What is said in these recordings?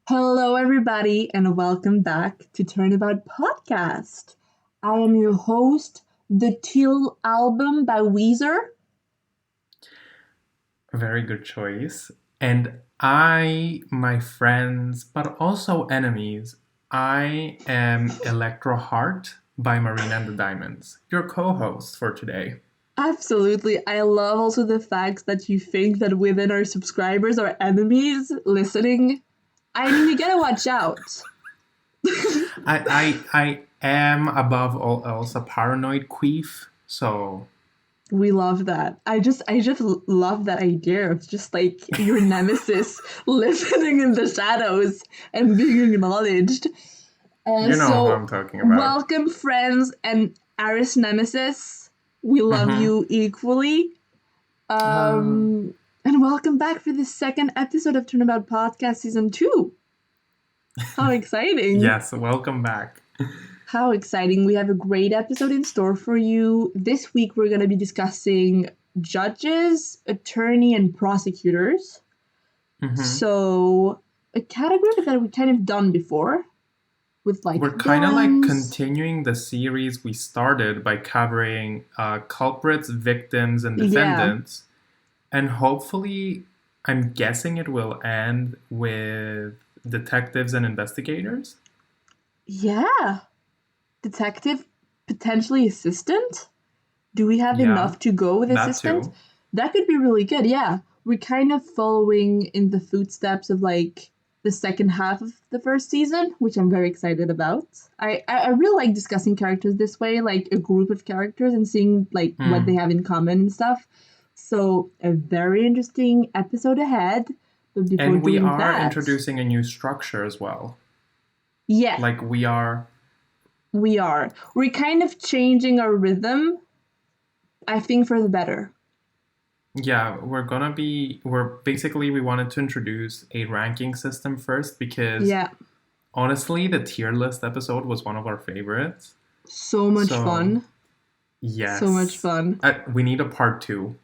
Hello, everybody, and welcome back to Turnabout Podcast. I am your host, The Teal Album by Weezer. Very good choice. And my friends, but also enemies, I am Electro Heart by Marina and the Diamonds, your co-host for today. Absolutely. I love also the fact that you think that within our subscribers are enemies listening. I mean, you gotta watch out. I am above all else a paranoid queef, so We love that. I just love that idea of just like your nemesis listening in the shadows and being acknowledged. you know who I'm So, talking about. welcome, friends and Aris Nemesis. We love Mm-hmm. you equally. And welcome back for the second episode of Turnabout Podcast Season 2. How exciting! Yes, welcome back. How exciting. We have a great episode in store for you. This week, we're going to be discussing judges, attorney, and prosecutors. Mm-hmm. So, a category that we kind of done before with like We're kind of like villains. continuing the series we started by covering culprits, victims, and Yeah, defendants. And hopefully, I'm guessing it will end with detectives and investigators. yeah. Detective, potentially assistant. Do we have Yeah, enough to go with that assistant? too. That could be really good. Yeah, we're kind of following in the footsteps of like the second half of the first season, which I'm very excited about. I really like discussing characters this way, like a group of characters and seeing like what they Mm. have in common and stuff. So a very interesting episode ahead. But before And we doing are that, introducing a new structure as well. yeah, Like we are, we are. We're kind of changing our rhythm, I think, for the better. yeah, we wanted to introduce a ranking system first because Yeah, honestly, the tier list episode was one of our favorites. so much So, fun. So much yes, fun. we need a part two.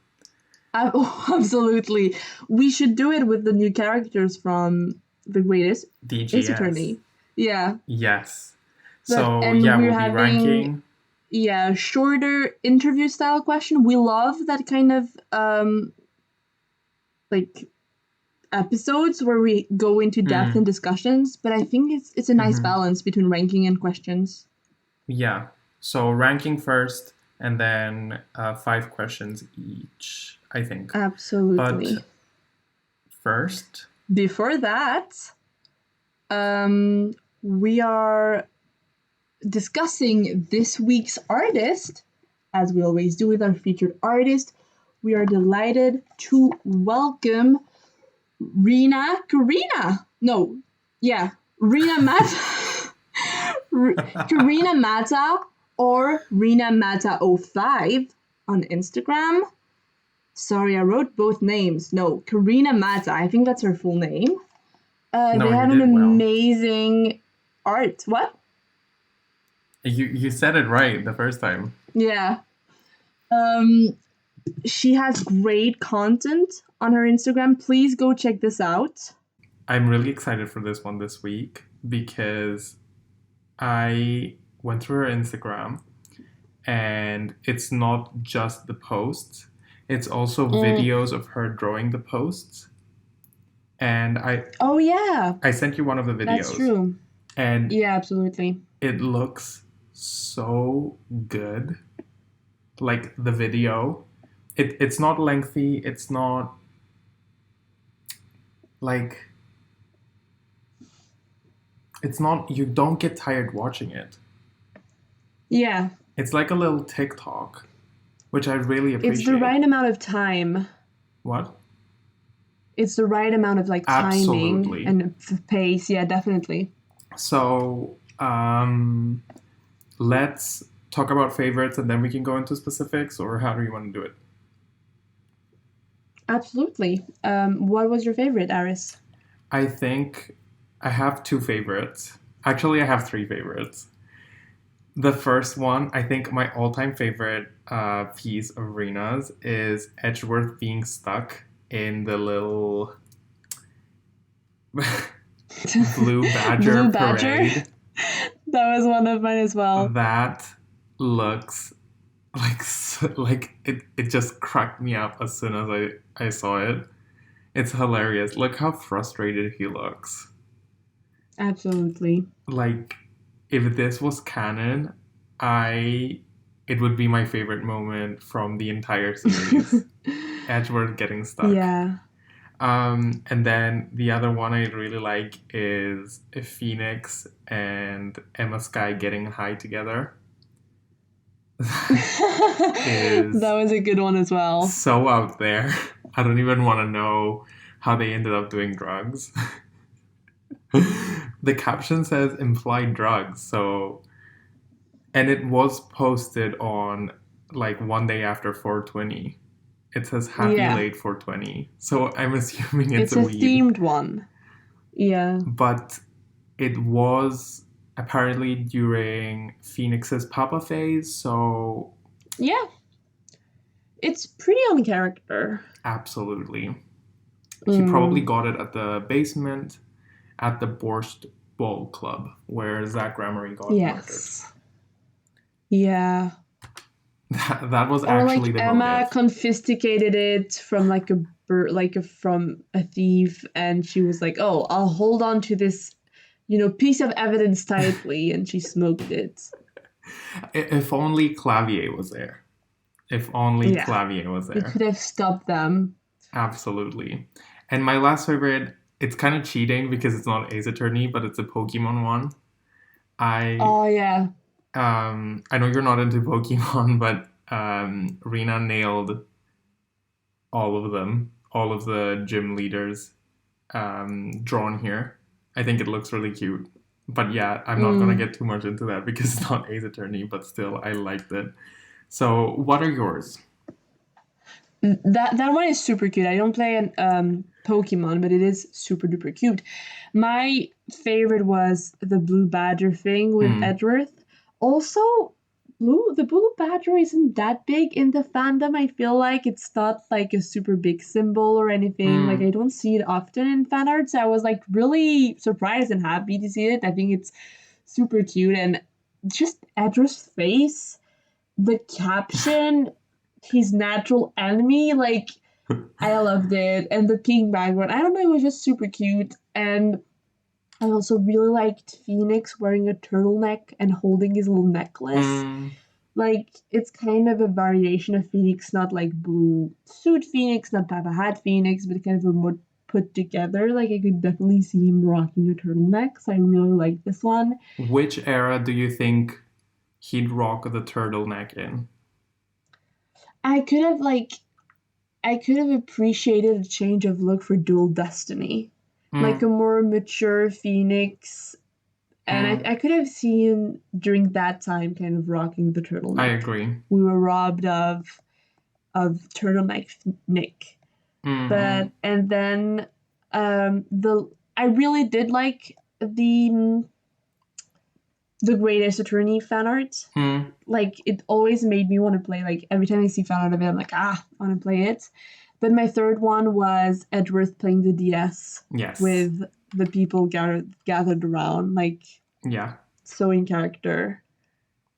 Oh, absolutely. We should do it with the new characters from The Greatest Ace DGS. Attorney. Yeah. Yes. But So and yeah, we're we'll be having ranking. yeah, shorter interview style question. We love that kind of like episodes where we go into depth and Mm, discussions, but I think it's a nice hmm balance between ranking and questions. Yeah. So ranking first, and then 5 questions each, I think. But Absolutely. first, Before that, um we are discussing this week's artist, as we always do with our featured artist. We are delighted to welcome Karina. No, yeah, Rina Mata. Karina Mata or Rina Mata 05 on Instagram. Sorry, I wrote both names. No, Karina Mata. I think that's her full name. They no, you have an did well. amazing art. What? You said it right the first time. Yeah. Um, she has great content on her Instagram. Please go check this out. I'm really excited for this one this week because I went through her Instagram, and it's not just the posts, it's also Mm. videos of her drawing the posts. And Oh yeah, I sent you one of the that's videos, true. and Yeah, absolutely. it looks so good. Like the video, it's not lengthy. It's not like it's not. You don't get tired watching it. Yeah, It's like a little TikTok, which I really it's the appreciate. right amount of time. What? It's the right amount of like timing Absolutely. and pace. Yeah, definitely. So let's talk about favorites, and then we can go into specifics. Or how do you want to do it? Absolutely. What was your favorite, Aris? I think I have two favorites. Actually, I have three favorites. The first one, I think my all-time favorite piece of Rena's is Edgeworth being stuck in the little Blue Badger Blue Badger. Parade. That was one of mine as well. That looks like it just cracked me up as soon as I saw it. It's hilarious. Look how frustrated he looks. Absolutely. Like, if this was canon, it would be my favorite moment from the entire series. Edgeworth getting stuck. Yeah. And then the other one I really like is Phoenix and Emma Sky getting high together. That was a good one as well. So out there. I don't even want to know how they ended up doing drugs. The caption says implied drugs, so, and it was posted on like one day after 420. It says happy late 420, so I'm assuming it's a weed. Themed one. Yeah. But it was apparently during Phoenix's Papa phase, so yeah, it's pretty on character. Absolutely. He probably got it at the basement at the Borscht Bowl Club, where Zach Ramery got murdered. Yeah. That was actually the Emma motive. confiscated it from from a thief, and she was like, "Oh, I'll hold on to this, piece of evidence tightly," and she smoked it. If only Clavier was there. If only Clavier was there. It could have stopped them. Absolutely. And my last favorite, it's kind of cheating because it's not Ace Attorney, but it's a Pokemon one. Oh, yeah. I know you're not into Pokemon, but Rina nailed all of them, all of the gym leaders drawn here. I think it looks really cute. But yeah, I'm not going to get too much into that because it's not Ace Attorney, but still, I liked it. So, what are yours? That one is super cute. I don't play Pokemon, but it is super duper cute. My favorite was the Blue Badger thing with Edgeworth. Also, the Blue Badger isn't that big in the fandom. I feel like it's not like a super big symbol or anything. Like, I don't see it often in fan art, so I was like really surprised and happy to see it. I think it's super cute, and just Edgeworth's face, the caption, his natural enemy, like, I loved it. And the pink background, I don't know, it was just super cute. And I also really liked Phoenix wearing a turtleneck and holding his little necklace. Like, it's kind of a variation of Phoenix, not like blue suit Phoenix, not Papa Hat Phoenix, but kind of a more put together. Like, I could definitely see him rocking a turtleneck, so I really like this one. Which era do you think he'd rock the turtleneck in? I could have appreciated a change of look for Dual Destiny. Like a more mature Phoenix. And I could have seen during that time kind of rocking the turtleneck. I agree. We were robbed of turtleneck Nick. But and then I really did like the Greatest Attorney fan art. Like, it always made me want to play. Like, every time I see fan art of it, I'm like, I want to play it. But my third one was Edgeworth playing the DS. Yes. With the people gathered around. Like, so in character.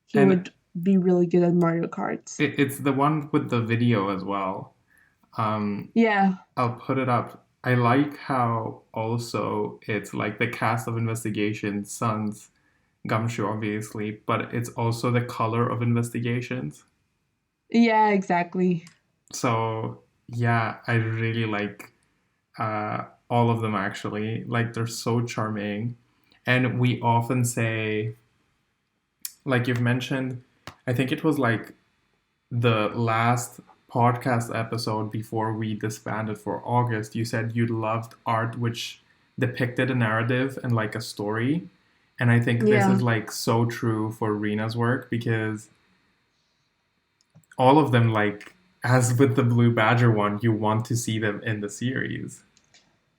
He would be really good at Mario Kart. It's the one with the video as well. I'll put it up. I like how also it's like the cast of Investigations, Sons, Gumshoe, obviously, but it's also the color of Investigations. Yeah, exactly. So, yeah, I really like all of them, actually. Like, they're so charming. And we often say, like you've mentioned, I think it was like the last podcast episode before we disbanded for August, you said you loved art which depicted a narrative and like a story. And I think this is like so true for Rina's work, because all of them, like, as with the Blue Badger one, you want to see them in the series.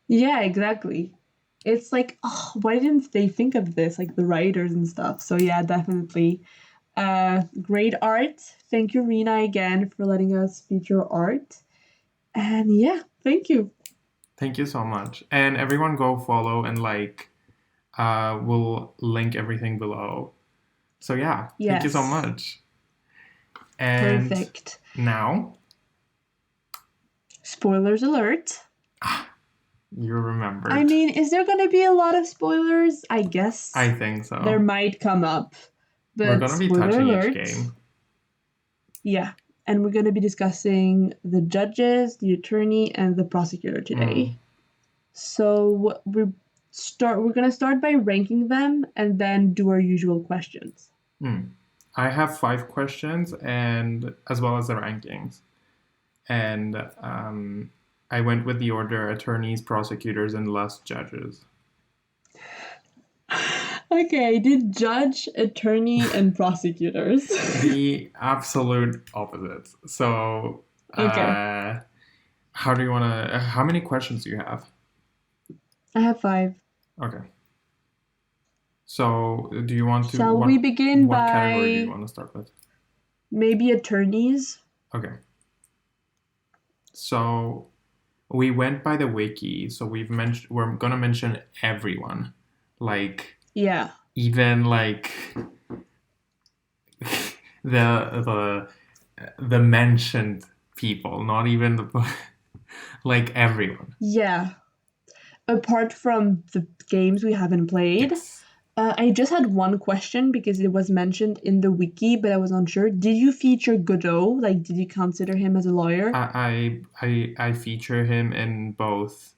Yeah, exactly. It's like, oh, why didn't they think of this? Like, the writers and stuff. So yeah, definitely. Great art. Thank you, Rina, again for letting us feature art. And yeah, thank you. Thank you so much. And everyone go follow and like We'll link everything below. So yeah, thank you so Yes. much. And Perfect. now, Spoilers alert. you remembered. I mean, is there going to be a lot of spoilers? I guess. I think so. There might come up. But We're going to be spoiler touching alert. each game. Yeah. And we're going to be discussing the judges, the attorney, and the prosecutor today. So we're going to start by ranking them and then do our usual questions. I have 5 questions, and as well as the rankings. And I went with the order attorneys, prosecutors, and last judges. Okay, I did judge, attorney, and prosecutors. The absolute opposite. So, Okay. how do you want to? How many questions do you have? I have 5. Okay. So, do you want to? Shall we begin what by category do you want to start with? maybe attorneys? Okay. So, we went by the wiki. So we're gonna mention everyone, like Yeah. even like the mentioned people, not even the like everyone. Yeah. Apart from the games we haven't played. Yes. I just had one question because it was mentioned in the wiki, but I was unsure. Did you feature Godot? Like, did you consider him as a lawyer? I feature him in both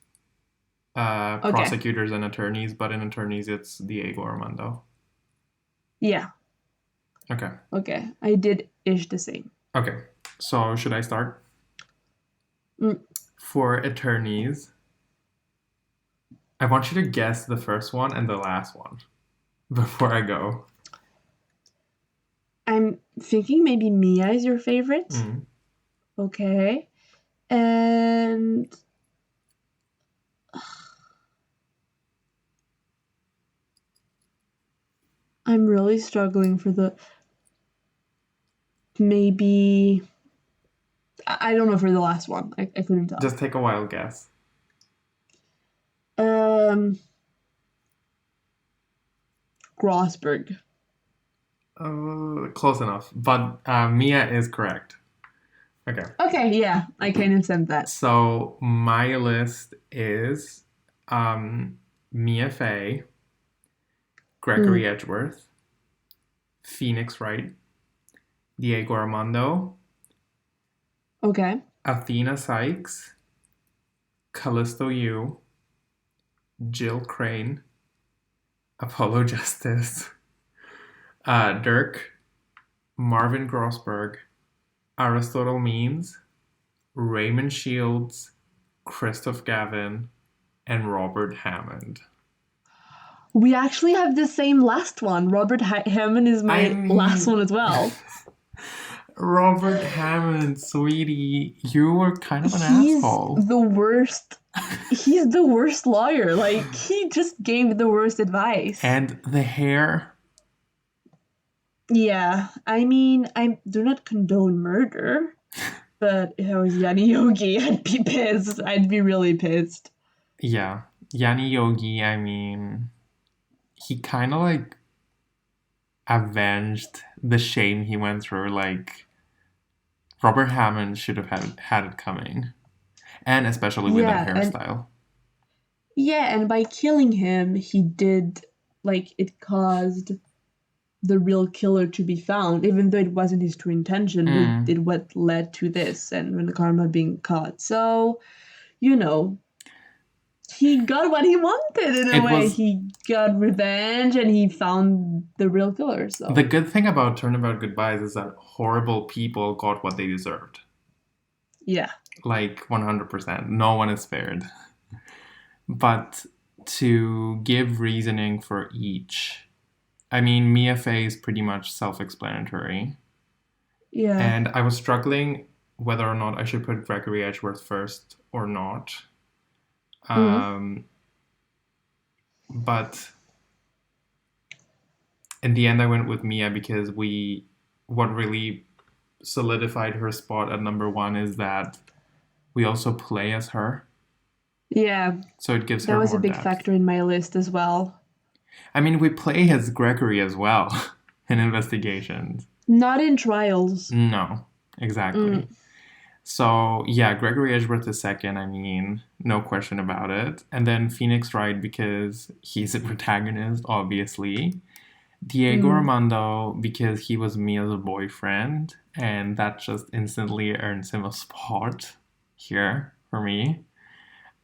prosecutors and attorneys, but in attorneys it's Diego Armando. Yeah. Okay. Okay. I did ish the same. Okay. So should I start? For attorneys, I want you to guess the first one and the last one before I go. I'm thinking maybe Mia is your favorite. Okay. And I'm really struggling for the maybe I don't know for the last one. I couldn't tell. Just take a wild guess. Grossberg. Close enough, but Mia is correct. Okay. Okay, yeah, I kind of said that. So my list is Mia Fey, Gregory Edgeworth, Phoenix Wright, Diego Armando. Okay. Athena Sykes, Callisto Yu, Jill Crane, Apollo Justice, Dirk, Marvin Grossberg, Aristotle Means, Raymond Shields, Christoph Gavin, and Robert Hammond. We actually have the same last one. Robert Hammond is my last one as well. Robert Hammond, sweetie, you were kind of an asshole. He's the worst. He's the worst lawyer. Like, he just gave the worst advice. And the hair. Yeah, I mean, I do not condone murder, but if I was Yanni Yogi, I'd be pissed. I'd be really pissed. Yeah, Yanni Yogi, I mean, he kind of like avenged the shame he went through. Like, Robert Hammond should have had it coming. And especially with that hairstyle. And by killing him, he did, like, it caused the real killer to be found, even though it wasn't his true intention. It what led to this and when the karma being caught. So, you know, he got what he wanted in a way. He got revenge and he found the real killer. So the good thing about Turnabout Goodbyes is that horrible people got what they deserved. Yeah. Like 100%. No one is spared. But to give reasoning for each, I mean, Mia Fey is pretty much self-explanatory. Yeah. And I was struggling whether or not I should put Gregory Edgeworth first or not. But in the end, I went with Mia because what really solidified her spot at number 1 is that we also play as her. Yeah. So it gives her more That was a big depth. factor in my list as well. I mean, we play as Gregory as well in investigations. Not in trials. No, exactly. Mm, So yeah, Gregory Edgeworth is second. I mean, no question about it. And then Phoenix Wright because he's a protagonist, obviously. Diego mm. Armando because he was Mia's boyfriend, and that just instantly earns him a spot here for me.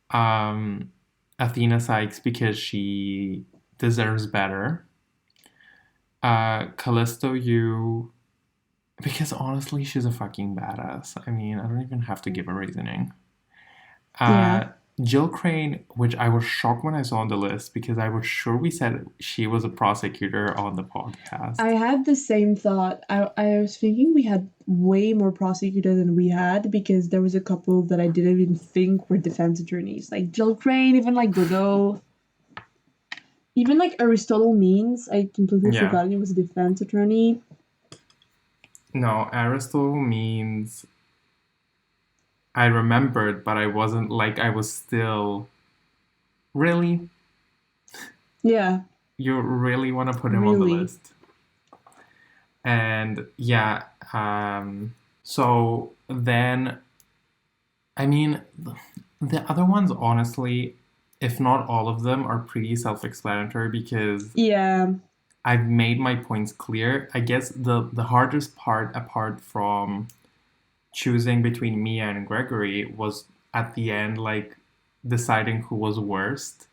Um, Athena Sykes because she deserves better. Callisto Yu because honestly, she's a fucking badass. I mean, I don't even have to give a reasoning. Yeah. Uh, Jill Crane, which I was shocked when I saw on the list because I was sure we said she was a prosecutor on the podcast. I had the same thought. I was thinking we had way more prosecutors than we had because there was a couple that I didn't even think were defense attorneys. Like Jill Crane, even like Godot. Even like Aristotle Means, I completely Yeah. forgot he was a defense attorney. No, Aristotle means I remembered, but I wasn't like I was still really. Yeah, You really want to put him on the really. list, and yeah. So then, I mean, the other ones, honestly, if not all of them, are pretty self-explanatory because Yeah. I've made my points clear. I guess the hardest part, apart from choosing between Mia and Gregory, was at the end, like deciding who was worst.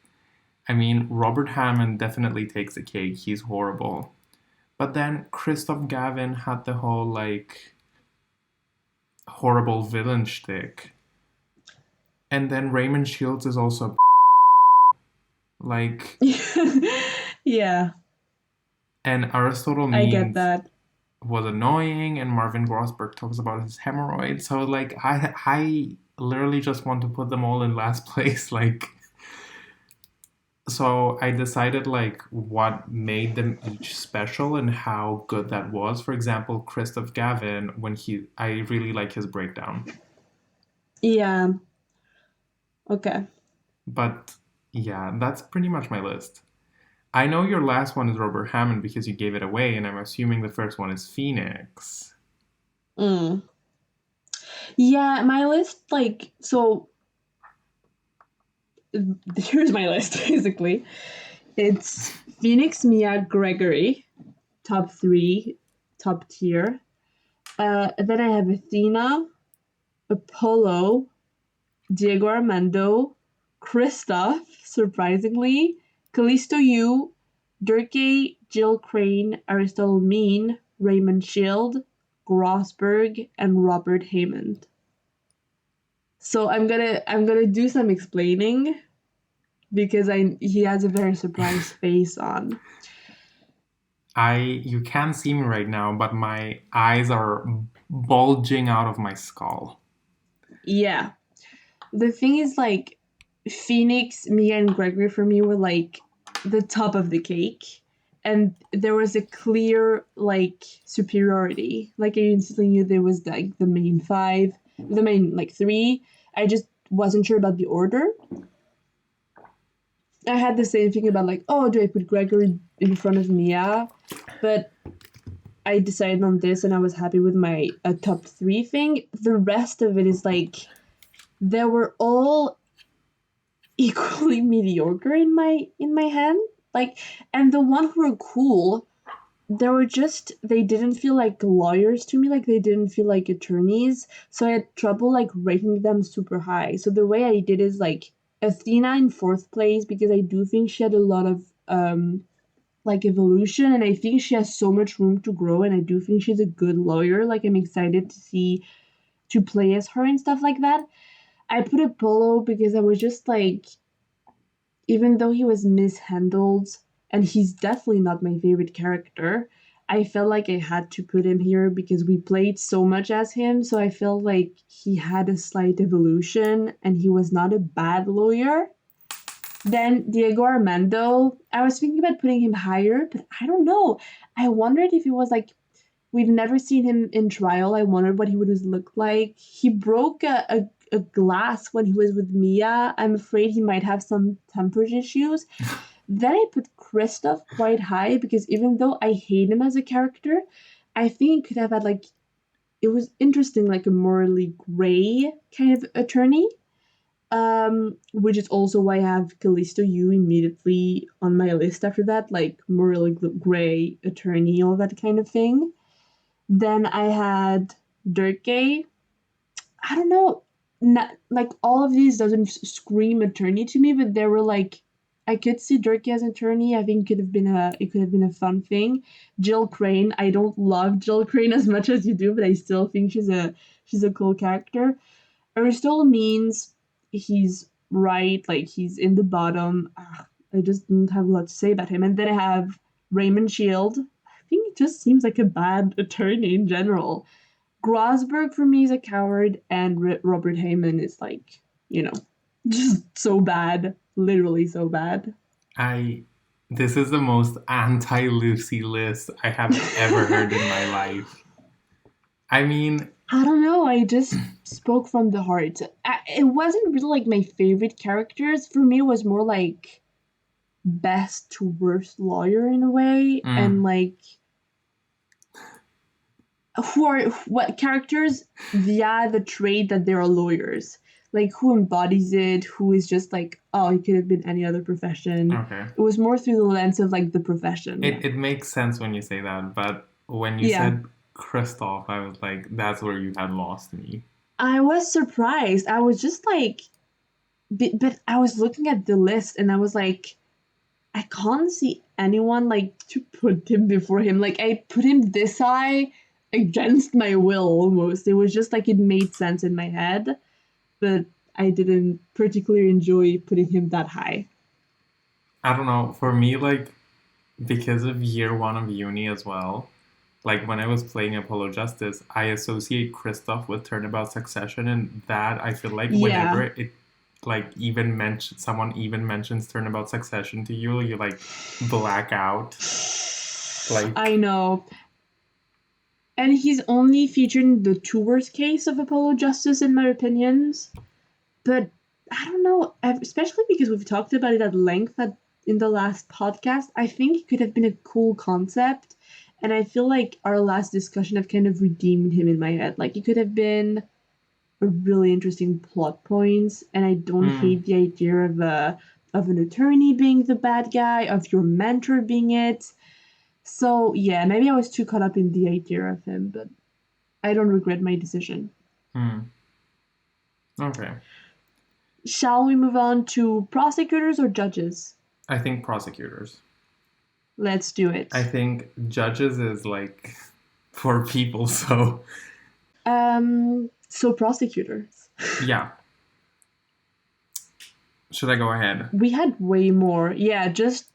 I mean, Robert Hammond definitely takes the cake. He's horrible. But then Christoph Gavin had the whole like horrible villain shtick. And then Raymond Shields is also like, Yeah, and Aristotle I get Means that. was annoying, and Marvin Grossberg talks about his hemorrhoids. So like, I literally just want to put them all in last place. Like, so I decided like what made them each special and how good that was. For example, Christoph Gavin, I really like his breakdown. Yeah. Okay. But yeah, that's pretty much my list. I know your last one is Robert Hammond because you gave it away, and I'm assuming the first one is Phoenix. Mm. Yeah, my list, like, so here's my list, basically. It's Phoenix, Mia, Gregory, top three, top tier. Then I have Athena, Apollo, Diego Armando, Kristoff, surprisingly, Callisto Yu, Durkee, Jill Crane, Aristotle Mean, Raymond Shield, Grossberg, and Robert Hammond. So I'm gonna do some explaining because he has a very surprised face on. You can't see me right now, but my eyes are bulging out of my skull. Yeah. The thing is like Phoenix, Mia, and Gregory for me were like the top of the cake. And there was a clear like superiority. Like I instantly knew there was like the main five, the main like three. I just wasn't sure about the order. I had the same thing about like, oh, do I put Gregory in front of Mia? But I decided on this and I was happy with my top three thing. The rest of it is like they were all equally mediocre in my hand. Like, and the one who were cool, they didn't feel like lawyers to me. Like they didn't feel like attorneys. So I had trouble like ranking them super high. So the way I did is like Athena in fourth place because I do think she had a lot of like evolution and I think she has so much room to grow and I do think she's a good lawyer. Like I'm excited to see to play as her and stuff like that. I put Apollo because I was just like, even though he was mishandled and he's definitely not my favorite character, I felt like I had to put him here because we played so much as him. So I felt like he had a slight evolution and he was not a bad lawyer. Then Diego Armando, I was thinking about putting him higher, but I don't know. I wondered if it was like we've never seen him in trial. I wondered what he would look like. He broke a glass when he was with Mia. I'm afraid he might have some temper issues. Then I put Kristoff quite high because even though I hate him as a character, I think it could have had like it was interesting, like a morally gray kind of attorney. Which is also why I have Callisto U immediately on my list after that, like morally gray attorney, all that kind of thing. Then I had Durkee. I don't know, not like all of these doesn't scream attorney to me, but there were like I could see Durkee as attorney. I think it could have been a fun thing. Jill Crane. I don't love Jill Crane as much as you do, but I still think she's a cool character. Aristotle means he's right, like he's in the bottom. I just don't have a lot to say about him. And then I have Raymond Shield. I think he just seems like a bad attorney in general. Grossberg for me is a coward, and Robert Heyman is like, you know, just so bad. Literally so bad. This is the most anti-Lucie list I have ever heard in my life. I mean, I don't know. I just spoke from the heart. It wasn't really like my favorite characters. For me, it was more like best to worst lawyer in a way, and like who are what characters via the trait that they're lawyers. Like who embodies it, who is just like, oh, it could have been any other profession. okay. It was more through the lens of like the profession. It makes sense when you say that, but when you said Kristoff, I was like, that's where you had lost me. I was surprised. I was just like, but I was looking at the list and I was like, I can't see anyone like to put him before him. Like I put him this high against my will almost. It was just like it made sense in my head, but I didn't particularly enjoy putting him that high. I don't know. For me, like, because of year one of uni as well, like when I was playing Apollo Justice, I associate Kristoff with Turnabout Succession, and that I feel like whenever it like someone even mentions Turnabout Succession to you, you like black out. Like I know. And he's only featured in the two worst case of Apollo Justice in my opinions. But I don't know, especially because we've talked about it at length in the last podcast. I think it could have been a cool concept. And I feel like our last discussion have kind of redeemed him in my head. Like it could have been a really interesting plot points. And I don't hate the idea of an attorney being the bad guy, of your mentor being it. So yeah, maybe I was too caught up in the idea of him, but I don't regret my decision. Okay. Shall we move on to prosecutors or judges? I think prosecutors. Let's do it. I think judges is like for people, so. So prosecutors. Yeah. Should I go ahead? We had way more. Yeah, just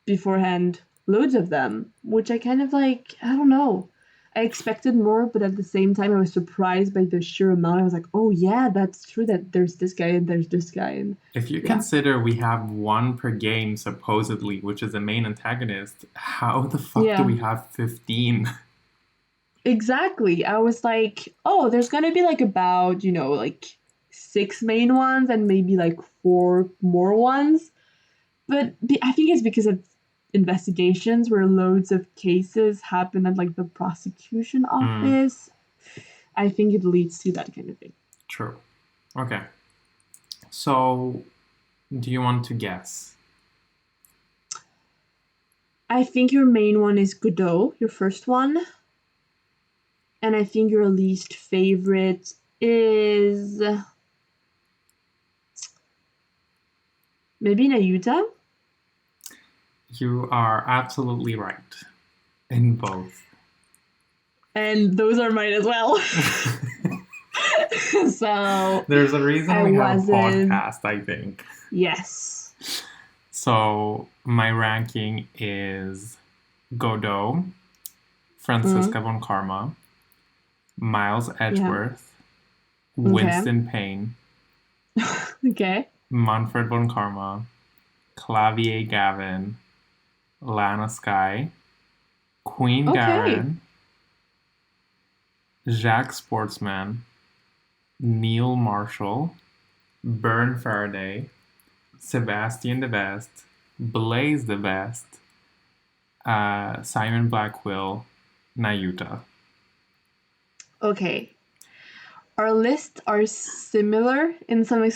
beforehand, loads of them, which I kind of like, I don't know. I expected more, but at the same time, I was surprised by the sheer amount. I was like, oh, yeah, that's true that there's this guy and there's this guy. And if you consider we have one per game, supposedly, which is the main antagonist, how the fuck do we have 15? Exactly. I was like, oh, there's going to be like about, like 6 main ones and maybe like 4 more ones. But I think it's because of investigations where loads of cases happen at like the prosecution office. I think it leads to that kind of thing. True. Okay. So, do you want to guess? I think your main one is Godot, your first one. And I think your least favorite is maybe Nahyuta? You are absolutely right in both. And those are mine as well. So there's a reason we have a podcast, I think. Yes. So my ranking is Godot, Franziska von Karma, Miles Edgeworth, Winston Payne, Manfred von Karma, Clavier Gavin, Lana Sky, Queen Garen, Jacques Sportsman, Neil Marshall, Bern Faraday, Sebastian the Best, Blaze the best. Simon Blackwell, Nahyuta. Okay. Our lists are similar in some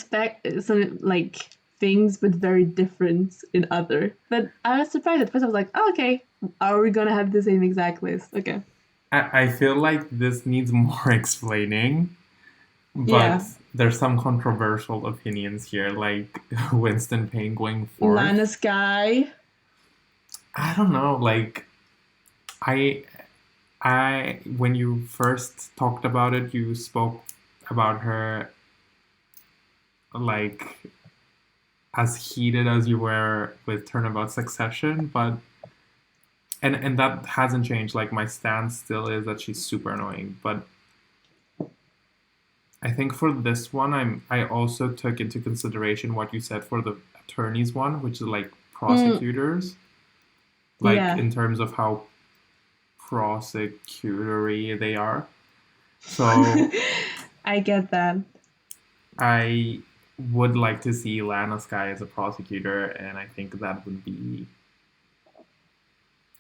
like things, but very different in other. But I was surprised at first. I was like, oh, okay, are we gonna have the same exact list? Okay. I feel like this needs more explaining, but Yeah. there's some controversial opinions here, like Winston Payne going Lana fourth. Sky. I don't know, like I when you first talked about it, you spoke about her like as heated as you were with Turnabout Succession, but and that hasn't changed. Like my stance still is that she's super annoying, but I think for this one, I also took into consideration what you said for the attorneys one, which is like Mm, prosecutors, like yeah. in terms of how prosecutory they are. So I get that. I would like to see Lana Sky as a prosecutor, and I think that would be,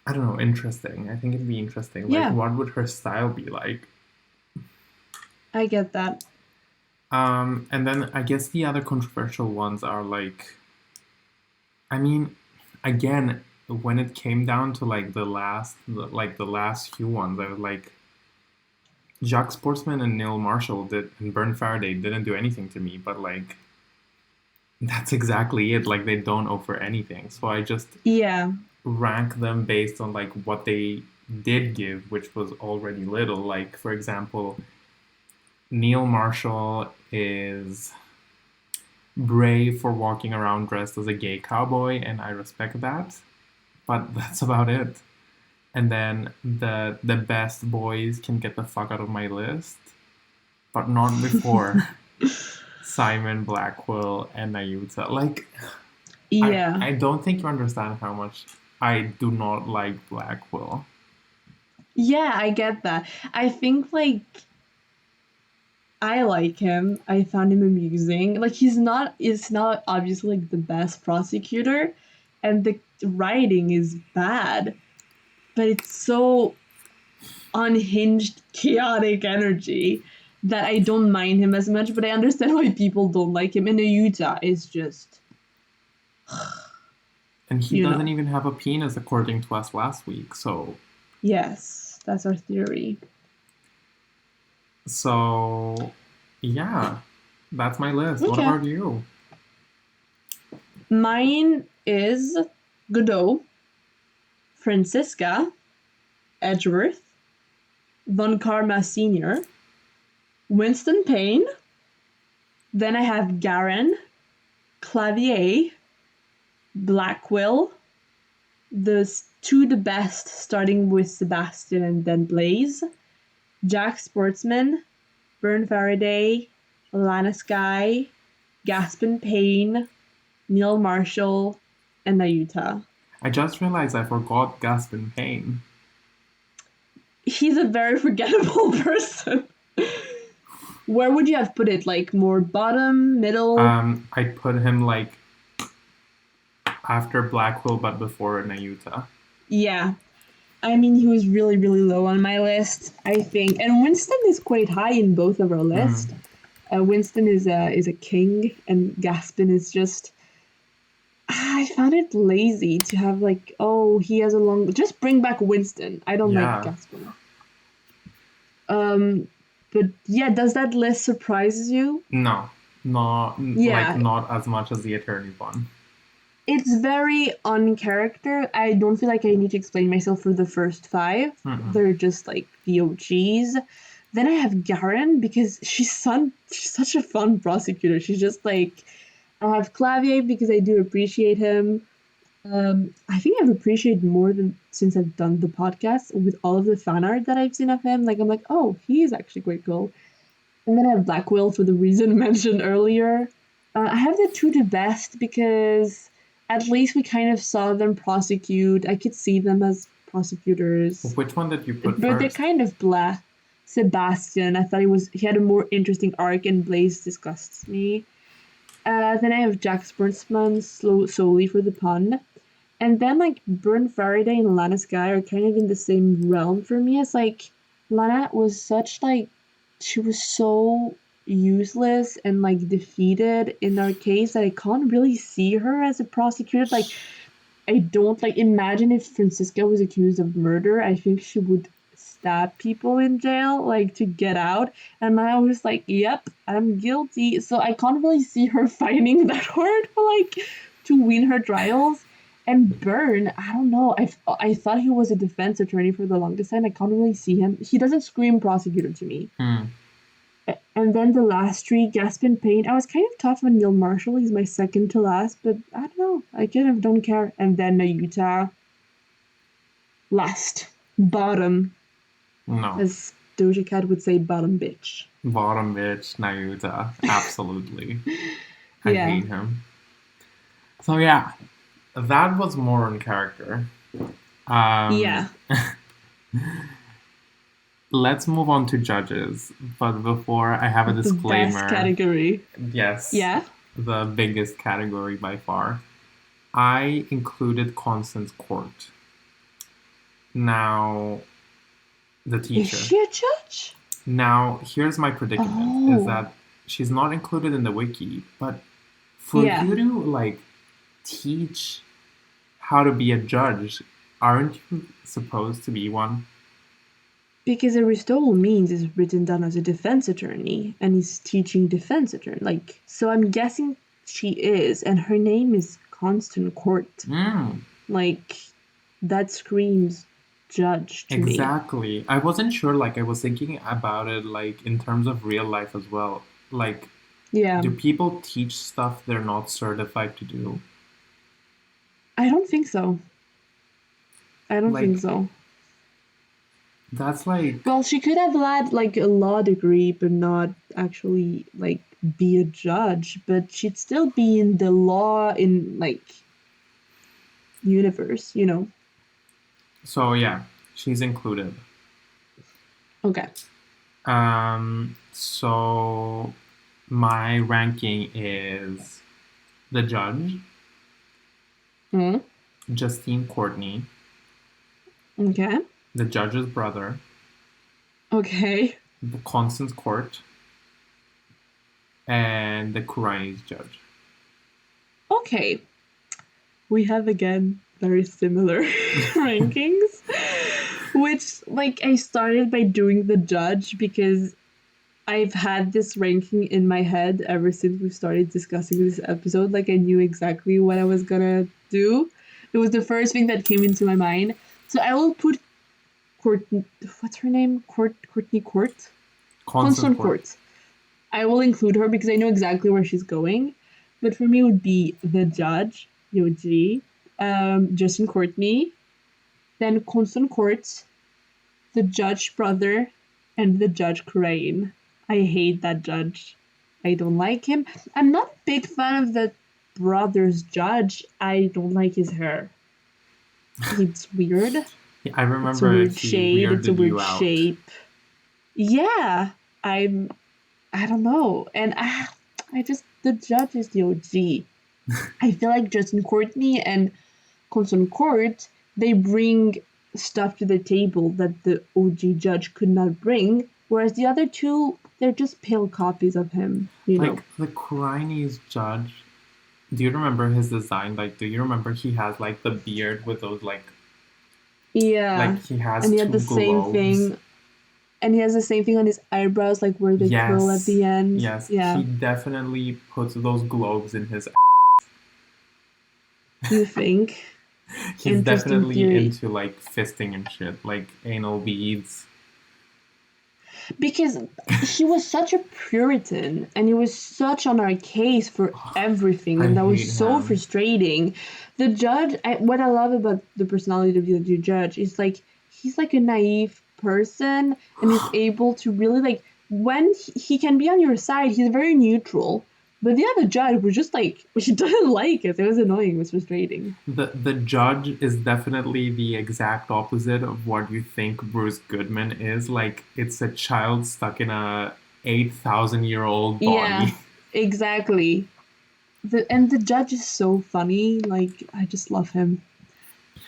I don't know, interesting. I think it'd be interesting. Like, Yeah, what would her style be like? I get that. And then I guess the other controversial ones are like, I mean, again, when it came down to like the last few ones, I was like, Jacques Sportsman and Neil Marshall and Bern Faraday didn't do anything to me, but like, that's exactly it. Like, they don't offer anything. So I just Yeah. rank them based on like what they did give, which was already little. Like, for example, Neil Marshall is brave for walking around dressed as a gay cowboy, and I respect that. But that's about it. And then the best boys can get the fuck out of my list, but not before Simon, Blackwell, and Nahyuta. Like, Yeah. I don't think you understand how much I do not like Blackwell. Yeah, I get that. I think like I like him. I found him amusing. Like it's not obviously like the best prosecutor and the writing is bad, but it's so unhinged, chaotic energy that I don't mind him as much, but I understand why people don't like him. And Utah is just, And he you doesn't know, even have a penis according to us last week. yes, that's our theory. So yeah, that's my list. What Okay. about you? Mine is Godot, Francisca, Edgeworth, Von Karma Sr., Winston Payne. Then I have Garen, Clavier, Blackwell, the best, starting with Sebastian and then Blaze, Jack Sportsman, Bern Faraday, Lana Sky, Gaspin Payne, Neil Marshall, and Nahyuta. I just realized I forgot Gaspin Payne. He's a very forgettable person. Where would you have put it? Like more bottom, middle? I put him like after Blackwell, but before Nahyuta. Yeah. I mean, he was really, really low on my list, I think. And Winston is quite high in both of our Mm. lists. Winston is a king, and Gaspin is just. I found it lazy to have like, oh, he has a long. Just bring back Winston. I don't like Yeah. Gaspin. Um, but yeah, does that list surprise you? No, not like Yeah, not as much as the Attorney one. it's very on character. I don't feel like I need to explain myself for the first five. Mm-mm. They're just like the OGs. Then I have Garen because she's such a fun prosecutor. She's just like I have Clavier because I do appreciate him. I think I've appreciated more than since I've done the podcast with all of the fan art that I've seen of him. Like I'm like, oh, he is actually quite cool. And then I have Blackwell for the reason mentioned earlier. I have the two to best because at least we kind of saw them prosecute. I could see them as prosecutors, Which one did you put but they're first? kind of blah. Sebastian, I thought he had a more interesting arc, and Blaze disgusts me. Then I have Jack Sportsman solely for the pun. And then like Bern Faraday and Lana Sky are kind of in the same realm for me. It's like Lana was such like she was so useless and like defeated in our case that I can't really see her as a prosecutor. Like I don't like imagine if Francisca was accused of murder. I think she would stab people in jail like to get out. And I was like, yep, I'm guilty. So I can't really see her fighting that hard for like to win her trials. And Byrne, I don't know. I thought he was a defense attorney for the longest time. I can't really see him. He doesn't scream prosecutor to me. And then the last three, Gaspin Payne. I was kind of tough on Neil Marshall. He's my second to last, but I don't know. I kind of don't care. And then Nahyuta. Last. Bottom. No. As Doja Cat would say, bottom bitch. Bottom bitch, Nahyuta. Absolutely. I Yeah. hate him. So yeah, that was more on character. Yeah. Let's move on to judges. But before, I have a The disclaimer. best category. Yes. Yeah. The biggest category by far. I included Constance Court. Now, the teacher. Is she a judge? Now, here's my predicament, is that she's not included in the wiki, but for you to, like, teach how to be a judge, aren't you supposed to be one? Because Aristotle Means is written down as a defense attorney, and he's teaching defense attorney. Like, so I'm guessing she is, and her name is Constance Court. Like, that screams judge to me. Exactly. I wasn't sure, like, I was thinking about it, like, in terms of real life as well. Like, do people teach stuff they're not certified to do? I don't think so. I don't think so. That's like... Well, she could have had, like, a law degree, but not actually, like, be a judge. But she'd still be in the law, in, like, universe, you know? So, yeah, she's included. Okay. So, my ranking is the judge, Justine Courtney, Okay. the judge's brother, Okay. the Constance Court, and the Kurani's judge. Okay. We have, again, very similar rankings. Which, like, I started by doing the judge because I've had this ranking in my head ever since we started discussing this episode. Like, I knew exactly what I was gonna do. It was the first thing that came into my mind. So I will put Courtney... What's her name? Courtney Court? Constance Court. I will include her because I know exactly where she's going. But for me, it would be the judge, Yoji, Justin Courtney, then Constance Court, the judge brother, and the judge Crane. I hate that judge. I don't like him. I'm not a big fan of the brother's judge. I don't like his hair. It's weird. Yeah, I remember it's a weird shade. It's a weird shape. Yeah, I don't know. And the judge is the OG. I feel like Justin Courtney and Constance Court, they bring stuff to the table that the OG judge could not bring, whereas the other two, they're just pale copies of him, you know. Like, the Kurani's judge, do you remember his design? Like, do you remember he has, like, the beard with those, like... Yeah. Like, he has and he had the globes. same thing. And he has the same thing on his eyebrows, like where they curl at the end. Yes, yeah. He definitely puts those globes in his... You think? He's definitely into, like, fisting and shit, like anal beads. Because he was such a Puritan, and he was such on our case for everything, and that was so frustrating. The judge, what I love about the personality of the judge is, like, he's like a naive person, and he's able to really, like, when he can be on your side, he's very neutral. But the other judge was just like, she doesn't like it. It was annoying. It was frustrating. The judge is definitely the exact opposite of what you think Bruce Goodman is. Like, it's a child stuck in a 8,000-year-old body. Yeah, exactly. And the judge is so funny. Like, I just love him.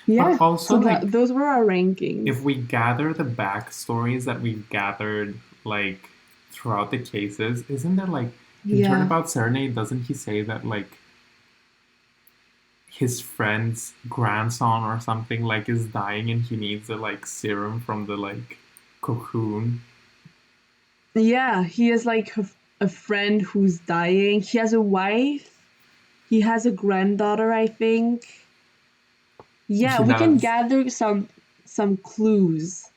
Yeah. But also, So like, those were our rankings. if we gather the backstories that we've gathered, like, throughout the cases, isn't there, like, in Yeah. Turnabout Serenade, doesn't he say that, like, his friend's grandson or something, like, is dying and he needs a, like, serum from the, like, cocoon? Yeah, he has like a friend who's dying. He has a wife. He has a granddaughter, I think. Yeah, He we can does. gather some clues.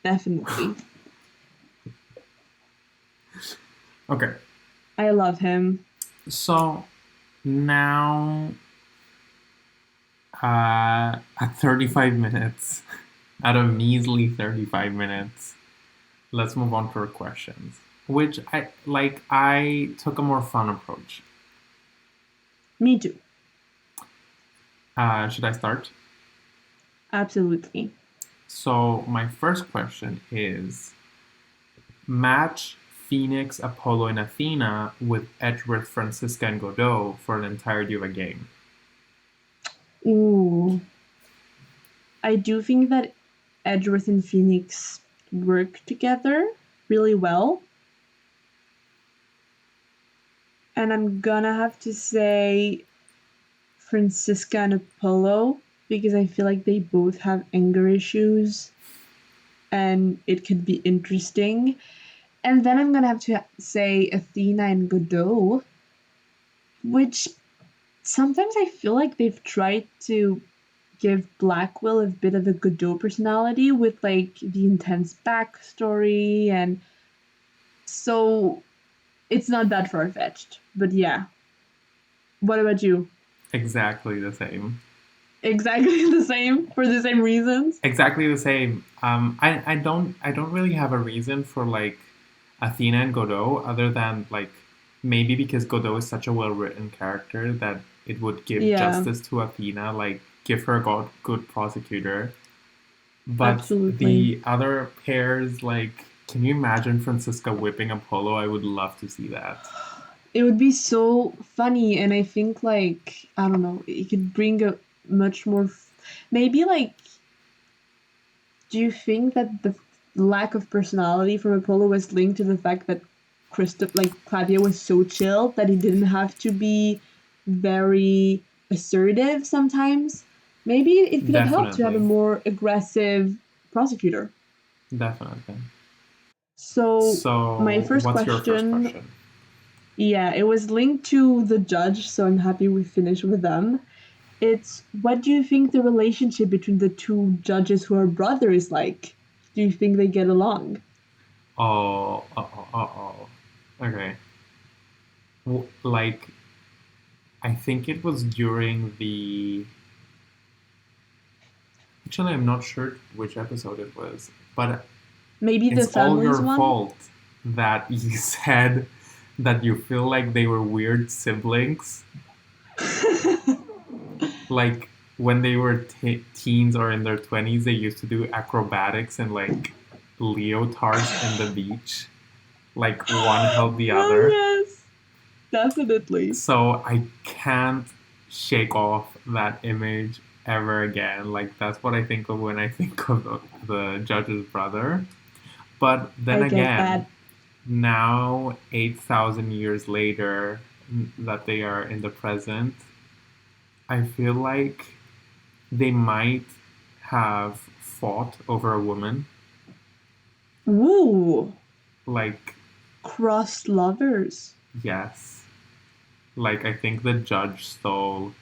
Definitely. Okay, I love him. so now at 35 minutes, out of measly 35 minutes, let's move on to our questions. Which I took a more fun approach. Me too. Should I start? Absolutely. So my first question is match Phoenix, Apollo, and Athena with Edgeworth, Francisca, and Godot for an entirety of a game. Ooh. I do think that Edgeworth and Phoenix work together really well. And I'm gonna have to say Francisca and Apollo because I feel like they both have anger issues and it could be interesting. And then I'm gonna have to say Athena and Godot, which sometimes I feel like they've tried to give Blackwell a bit of a Godot personality with like the intense backstory, and so it's not that far fetched. But yeah, what about you? Exactly the same. Exactly the same for the same reasons. Exactly the same. I don't really have a reason for like Athena and Godot other than like maybe because Godot is such a well written character that it would give Yeah, justice to Athena, like give her a good prosecutor. But absolutely. the other pairs, like, can you imagine Francisca whipping Apollo? I would love to see that. It would be so funny, and I think like I don't know, it could bring a much more. Maybe like, do you think that the lack of personality from Apollo was linked to the fact that Claudia was so chill that he didn't have to be very assertive sometimes? Maybe it could have helped to have a Definitely. more aggressive prosecutor. Definitely. So my So, first what's your first question, question? yeah, it was linked to the judge, so I'm happy we finished with them. It's what do you think the relationship between the two judges who are brothers is like? Do you think they get along? Oh, okay. Like, I think it was during the. Actually, I'm not sure which episode it was, but Maybe the it's all families your one? fault that you said that you feel like they were weird siblings. Like, when they were teens or in their 20s, they used to do acrobatics and like leotards in the beach. Like, one held the Oh other. yes, definitely. So I can't shake off that image ever again. Like that's what I think of when I think of the judge's brother. But then I get again, that. now 8,000 years later, that they are in the present, I feel like they might have fought over a woman. Ooh, Like crossed lovers. yes, like I think the judge stole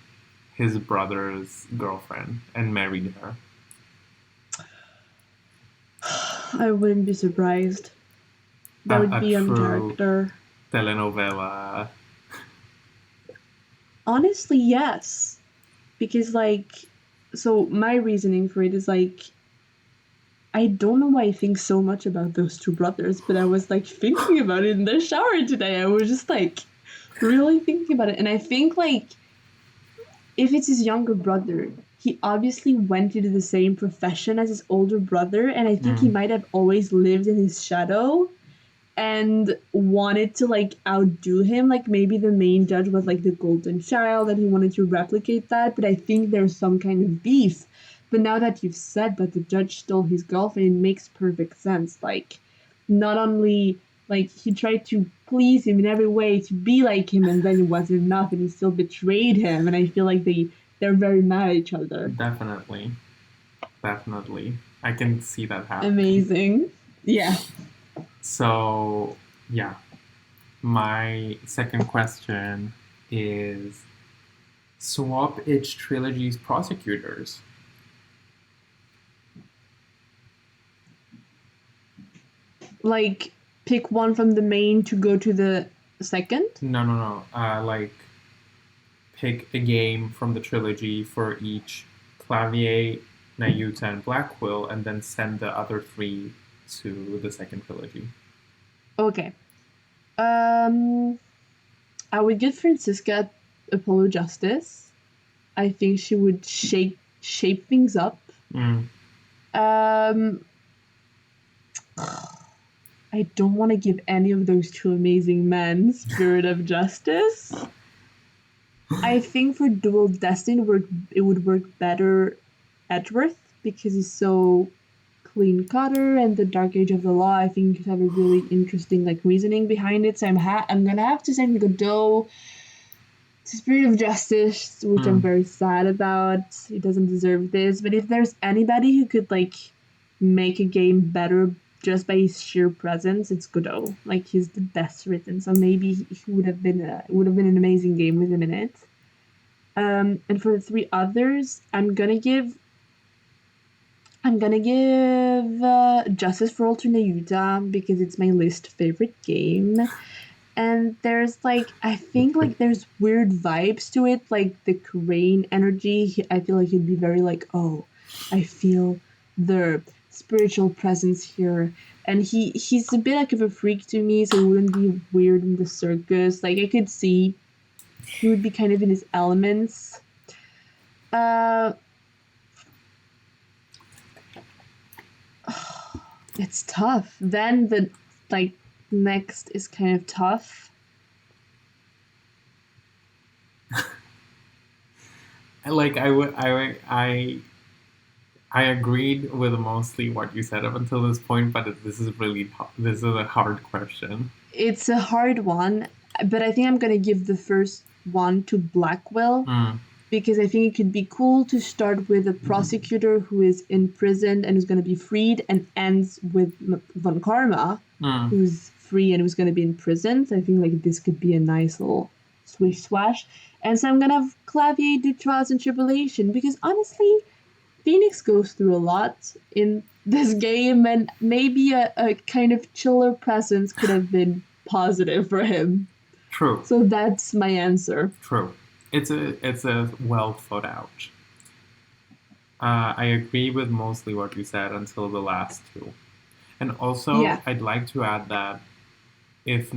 his brother's girlfriend and married her. I wouldn't be surprised. That would A be on true character. telenovela. Honestly, yes. Because like so my reasoning for it is like I don't know why I think so much about those two brothers, but I was like thinking about it in the shower today. I was just like really thinking about it. And I think like if it's his younger brother, he obviously went into the same profession as his older brother, and I think he Mm, might have always lived in his shadow and wanted to like outdo him. Like maybe the main judge was like the golden child and he wanted to replicate that, but I think there's some kind of beef But now that you've said that the judge stole his girlfriend, it makes perfect sense. Like, not only like he tried to please him in every way to be like him, and then it wasn't enough, and he still betrayed him. And I feel like they're very mad at each other. Definitely. I can see that happening. Amazing. Yeah. So, yeah. My second question is swap each trilogy's prosecutors. Like, pick one from the main to go to the second? No. Like, pick a game from the trilogy for each Clavier, Nahyuta, and Blackquill, and then send the other 3 to the second trilogy. Okay. I would give Francisca Apollo Justice. I think she would shape things up. I don't want to give any of those 2 amazing men Spirit of Justice. I think for Dual Destiny, it would work better Edgeworth, because he's so clean cutter, and the Dark Age of the Law, I think, could have a really interesting reasoning behind it. So I'm gonna have to send Godot to Spirit of Justice, which I'm very sad about. He doesn't deserve this. But if there's anybody who could make a game better just by his sheer presence, it's Godot. He's the best written, so maybe he would have been an amazing game with him in it. And for the 3 others, I'm gonna give Justice for All to Nahyuta, because it's my least favorite game. And there's I think there's weird vibes to it, the Crane energy. I feel like he'd be very oh, I feel the spiritual presence here. And he's a bit of a freak to me, so it wouldn't be weird in the circus. I could see he would be kind of in his elements. It's tough. Then the next is kind of tough. I agreed with mostly what you said up until this point, but this is a hard question. It's a hard one, but I think I'm gonna give the first one to Blackquill, because I think it could be cool to start with a prosecutor who is in prison and who's gonna be freed, and ends with Von Karma, who's free and who's gonna be in prison. So I think this could be a nice little swish swash. And so I'm gonna have Clavier do Trials and Tribulation, because honestly, Phoenix goes through a lot in this game, and maybe a kind of chiller presence could have been positive for him. True. So that's my answer. True. It's a well thought out. I agree with mostly what you said until the last 2. And also, I'd like to add that if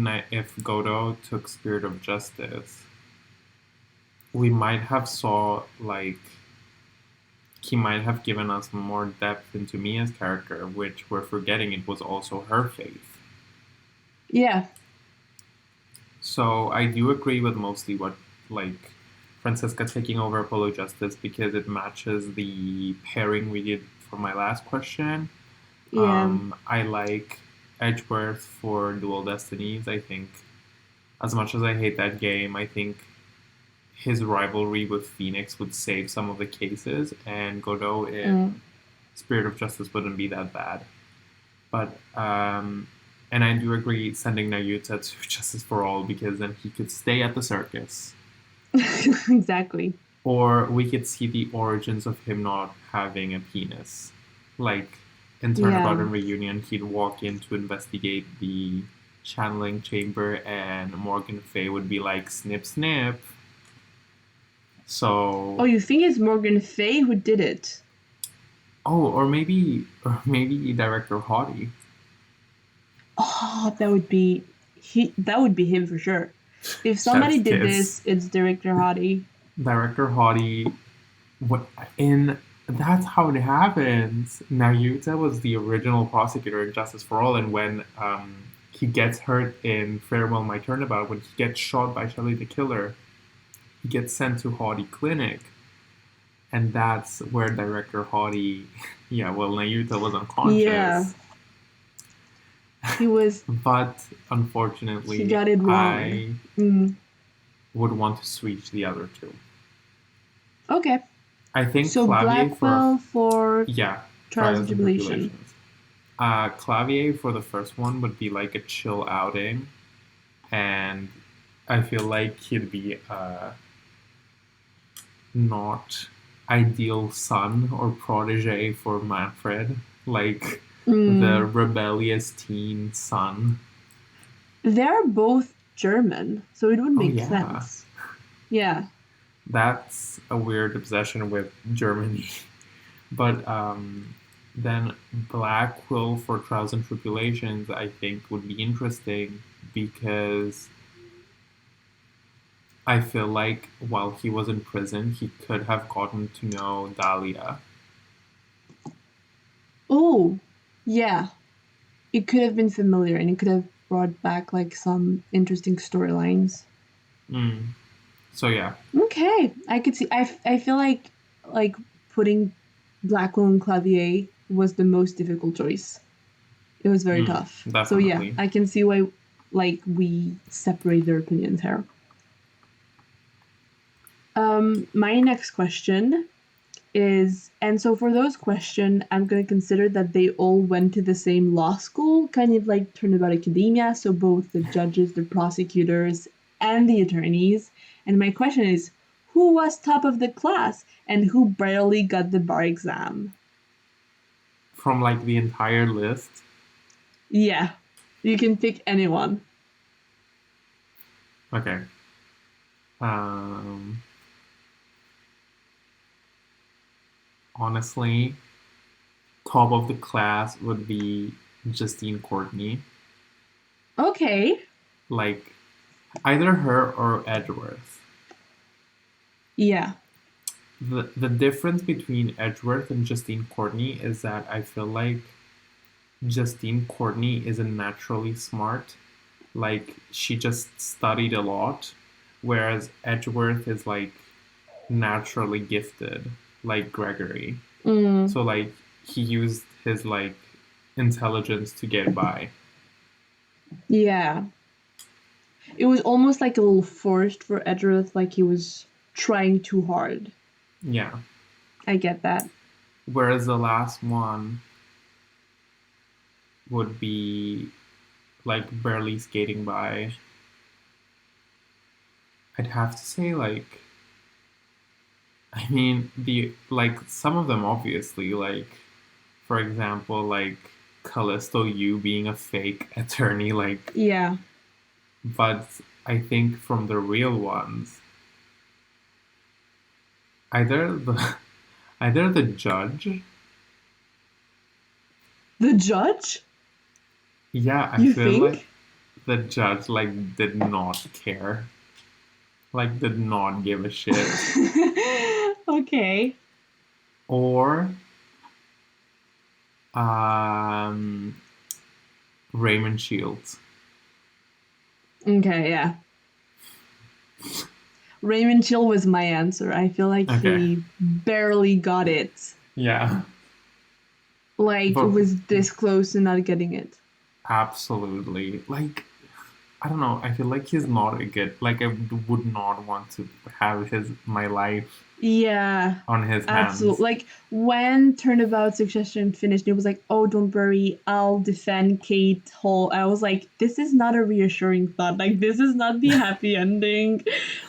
Godot took Spirit of Justice, we might have saw he might have given us more depth into Mia's character, which we're forgetting it was also her faith. Yeah. So I do agree with mostly what Francisca taking over Apollo Justice, because it matches the pairing we did for my last question. Yeah. I like Edgeworth for Dual Destinies. I think, as much as I hate that game, I think his rivalry with Phoenix would save some of the cases, and Godot in Spirit of Justice wouldn't be that bad. But and I do agree sending Nahyuta to Justice for All, because then he could stay at the circus. Exactly. Or we could see the origins of him not having a penis. In Turnabout and Reunion, he'd walk in to investigate the channeling chamber, and Morgan Fay would be like, snip, snip. So. Oh, you think it's Morgan Fay who did it? Oh, or maybe Director Hottie. Oh, that would be him for sure. If somebody did this, it's Director Hottie. Director Hottie. That's how it happens. Nahyuta was the original prosecutor in Justice for All, and when he gets hurt in Farewell My Turnabout, when he gets shot by Shelly the Killer, he gets sent to Hottie Clinic. And that's where director Hottie, Nahyuta was Yeah, unconscious. he was. But He unfortunately, got it wrong. I Mm. would want to switch the other two. Okay. I think So Clavier Blackwell for yeah, Trials and Trials and Tribulation. Tribulations. Clavier for the first one would be like a chill outing, and I feel like he'd be not ideal son or protege for Manfred, like the Mm. rebellious teen son. They're both German, so it would Oh make yeah, sense. Yeah. that's a weird obsession with Germany. But then Black Quill for Trials and Tribulations, I think, would be interesting because I feel like while he was in prison, he could have gotten to know Dahlia. Oh, yeah. It could have been familiar and it could have brought back like some interesting storylines. Mm. So yeah. Okay, I could see. I feel like putting Blackwell and Clavier was the most difficult choice. It was very tough. So yeah, Definitely. I can see why like we separate their opinions here. My next question is, and so for those questions, I'm going to consider that they all went to the same law school, kind of like Turnabout Academia, so both the judges, the prosecutors, and the attorneys. And my question is, who was top of the class and who barely got the bar exam? From like the entire list. Yeah, you can pick anyone. Okay. Um, Honestly, top of the class would be Justine Courtney. Okay. Like either her or Edgeworth. Yeah. The difference between Edgeworth and Justine Courtney is that I feel like Justine Courtney isn't naturally smart. Like she just studied a lot, whereas Edgeworth is like naturally gifted, like Gregory. Mm, So like he used his like intelligence to get by. yeah. It was almost like a little forced for Edgeworth, like he was trying too hard. Yeah. I get that. Whereas the last one would be like barely skating by. I'd have to say like I mean the like some of them obviously like for example like Callisto Yu being a fake attorney like Yeah. but I think from the real ones either the either the judge. The judge? Yeah, I You feel like think? the judge like did not care. Like did not give a shit. Okay. Or um Raymond Shields. Okay, yeah. Raymond Chill was my answer. I feel like Okay. he barely got it. Yeah. Like, But was this close to not getting it. absolutely. Like I don't know. I feel like he's not a good. Like I would not want to have his my life Yeah, on his absolutely. hands. Like, when Turnabout Succession finished, it was like, oh, don't worry, I'll defend Kate Hall. I was like, this is not a reassuring thought. Like, this is not the happy ending.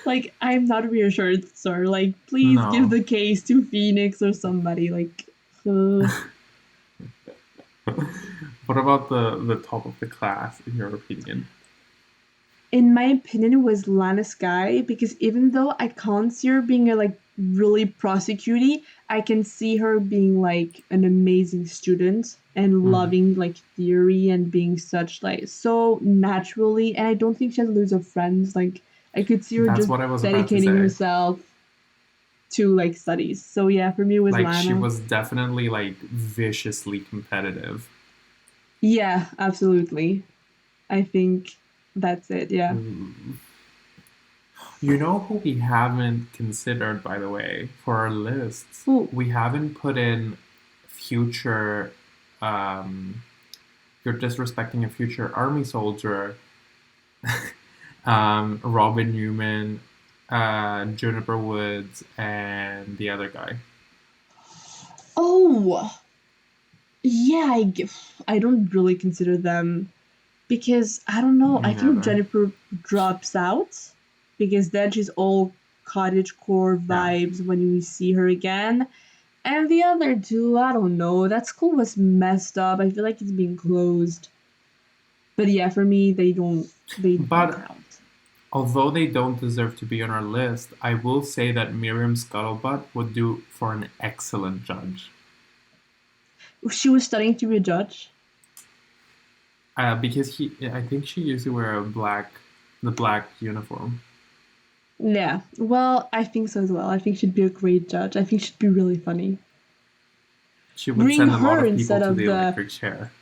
Like, I'm not reassured, sir. Like, please give No. the case to Phoenix or somebody. Like, What about the top of the class in your opinion? in my opinion, it was Lana Sky because even though I can't see her being a like really prosecuty, I can see her being like an amazing student and Mm, loving like theory and being such like so naturally. And I don't think she has loads of friends. Like I could see her that's just what I was about to dedicating say. herself to like studies. So yeah, for me it was Like she Lana. was definitely like viciously competitive. Yeah, absolutely. I think that's it. Yeah. Mm. You know who we haven't considered, by the way, for our lists? Who? We haven't put in future. Um, you're disrespecting a future army soldier. Robin Newman, Juniper Woods, and the other guy. Oh, yeah. I don't really consider them because I don't know. Me I think neither. Jennifer drops out because then she's all cottagecore Yeah. vibes when we see her again. And the other two, I don't know. That school was messed up. I feel like it's being closed. But yeah, for me, they don't But count. although they don't deserve to be on our list, I will say that Miriam Scuttlebutt would do for an excellent judge. She was studying to be a judge. Because I think she used to wear the black uniform. Yeah. Well, I think so as well. I think she'd be a great judge. I think she'd be really funny. She would Bring send a lot her of people instead to of the the electric chair.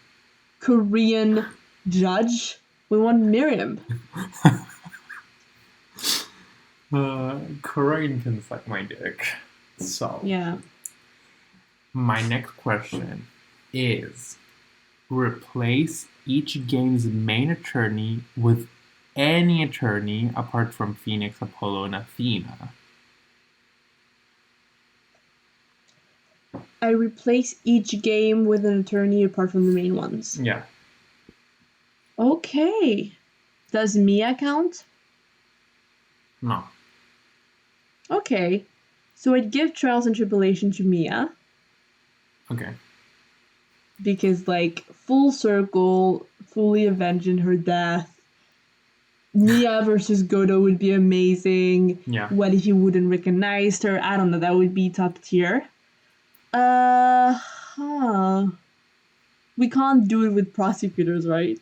Korean judge. We want Miriam. Corinne can suck my dick. So, Yeah. my next question is replace each game's main attorney with any attorney apart from Phoenix, Apollo, and Athena. I replace each game with an attorney apart from the main ones. Yeah. Okay. Does Mia count? No. Okay. So I'd give Trials and Tribulation to Mia Okay. because, like, full circle, fully avenging her death. Mia versus Godo would be amazing. Yeah. What if you wouldn't recognize her? I don't know. That would be top tier. Huh. We can't do it with prosecutors, right?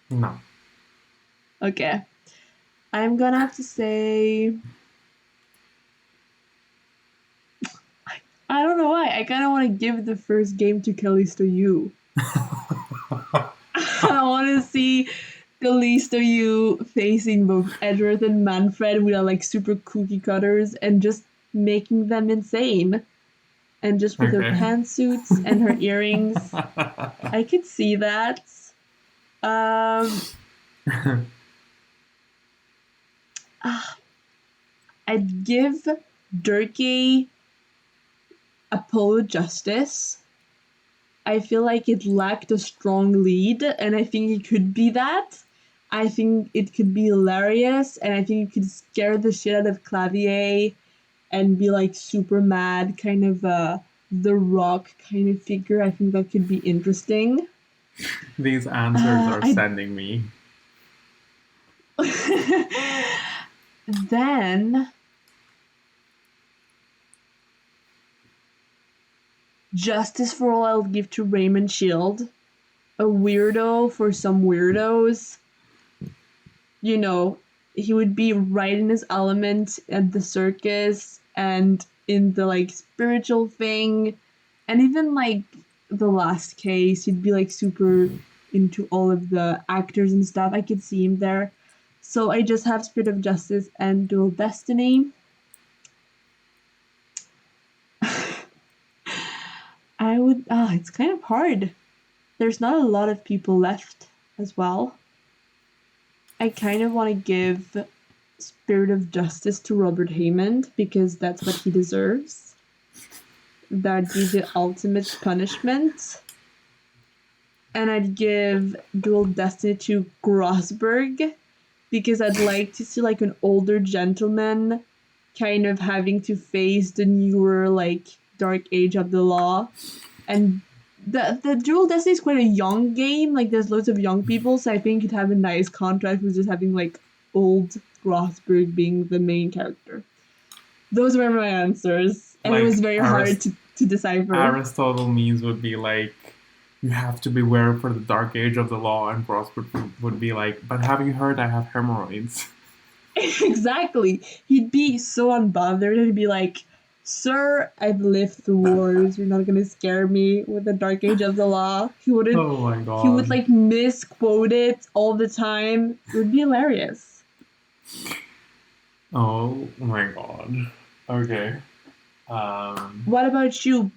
No. Okay. I'm gonna have to say. I don't know why. I kind of want to give the first game to Callisto U. I want to see Callisto U facing both Edward and Manfred with like super cookie cutters and just making them insane. And just with her Okay. pantsuits and her earrings. I could see that. Um, I'd give Durkee Apollo Justice. I feel like it lacked a strong lead, and I think it could be that. I think it could be hilarious, and I think it could scare the shit out of Clavier and be like super mad, kind of the Rock kind of figure. I think that could be interesting. These answers are I sending me. then Justice for All I'll give to Raymond Shield. A weirdo for some weirdos. You know, he would be right in his element at the circus and in the like spiritual thing. And even like the last case, he'd be like super into all of the actors and stuff. I could see him there. So I just have Spirit of Justice and Dual Destiny. I would it's kind of hard. There's not a lot of people left as well. I kind of want to give Spirit of Justice to Robert Haymond because that's what he deserves. That'd be the ultimate punishment. And I'd give Dual Destiny to Grossberg because I'd like to see like an older gentleman kind of having to face the newer like dark age of the law. And the Dual Destiny is quite a young game, like there's loads of young people, so I think it'd have a nice contrast with just having like old Grossberg being the main character. Those were my answers, and it was Like very hard to decipher. Aristotle memes would be like, you have to beware for the dark age of the law, and Prosper would be like, but have you heard I have hemorrhoids? Exactly. He'd be so unbothered and he'd be like, Sir, I've lived through wars. You're not gonna scare me with the dark age of the law. Oh my He would god. like misquote it all the time. It would be hilarious. Oh my god. Okay. Um, What about you?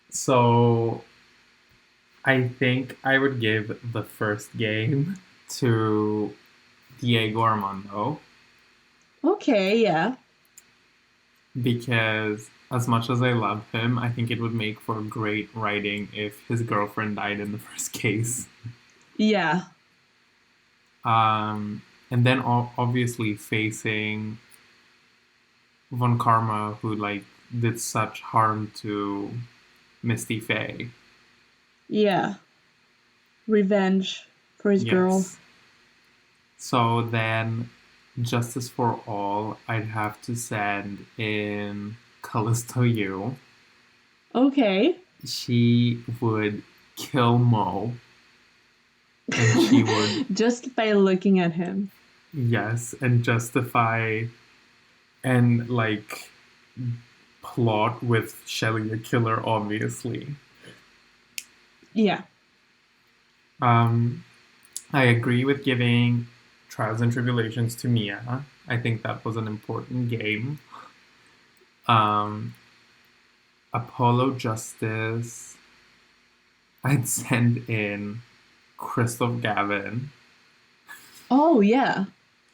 so I think I would give the first game to Diego Armando Okay, yeah. because as much as I love him, I think it would make for great writing if his girlfriend died in the first case. Yeah. And then obviously facing Von Karma, who like did such harm to Misty Faye. Yeah. Revenge for his girl. Yes. So then, Justice for All, I'd have to send in Callisto Yu. Okay. She would kill Mo, and she would, Just by looking at him. yes, and justify and like plot with Shelly the Killer, obviously. Yeah. I agree with giving Trials and Tribulations to Mia. I think that was an important game. Um, Apollo Justice, I'd send in Christoph Gavin. Oh, yeah.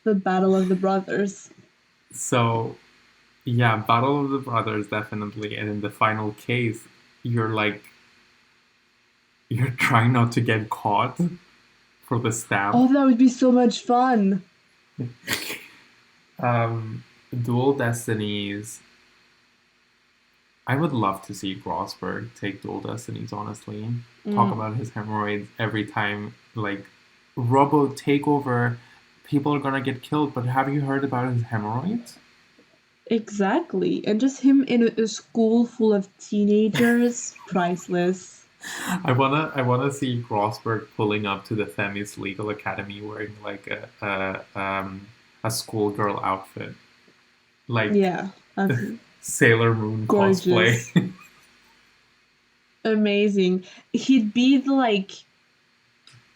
The Battle of the Brothers. So, yeah, Battle of the Brothers, definitely. And in the final case, you're like, you're trying not to get caught for the stab. Oh, that would be so much fun. Dual Destinies. I would love to see Grossberg take Dual Destinies, honestly. Talk about his hemorrhoids every time, like, Robo takeover, people are gonna get killed, but have you heard about his hemorrhoids? Exactly. And just him in a school full of teenagers, priceless. I wanna see Grossberg pulling up to the Themis Legal Academy wearing like a schoolgirl outfit, like Yeah. Sailor Moon Gorgeous. cosplay. Amazing. He'd be the like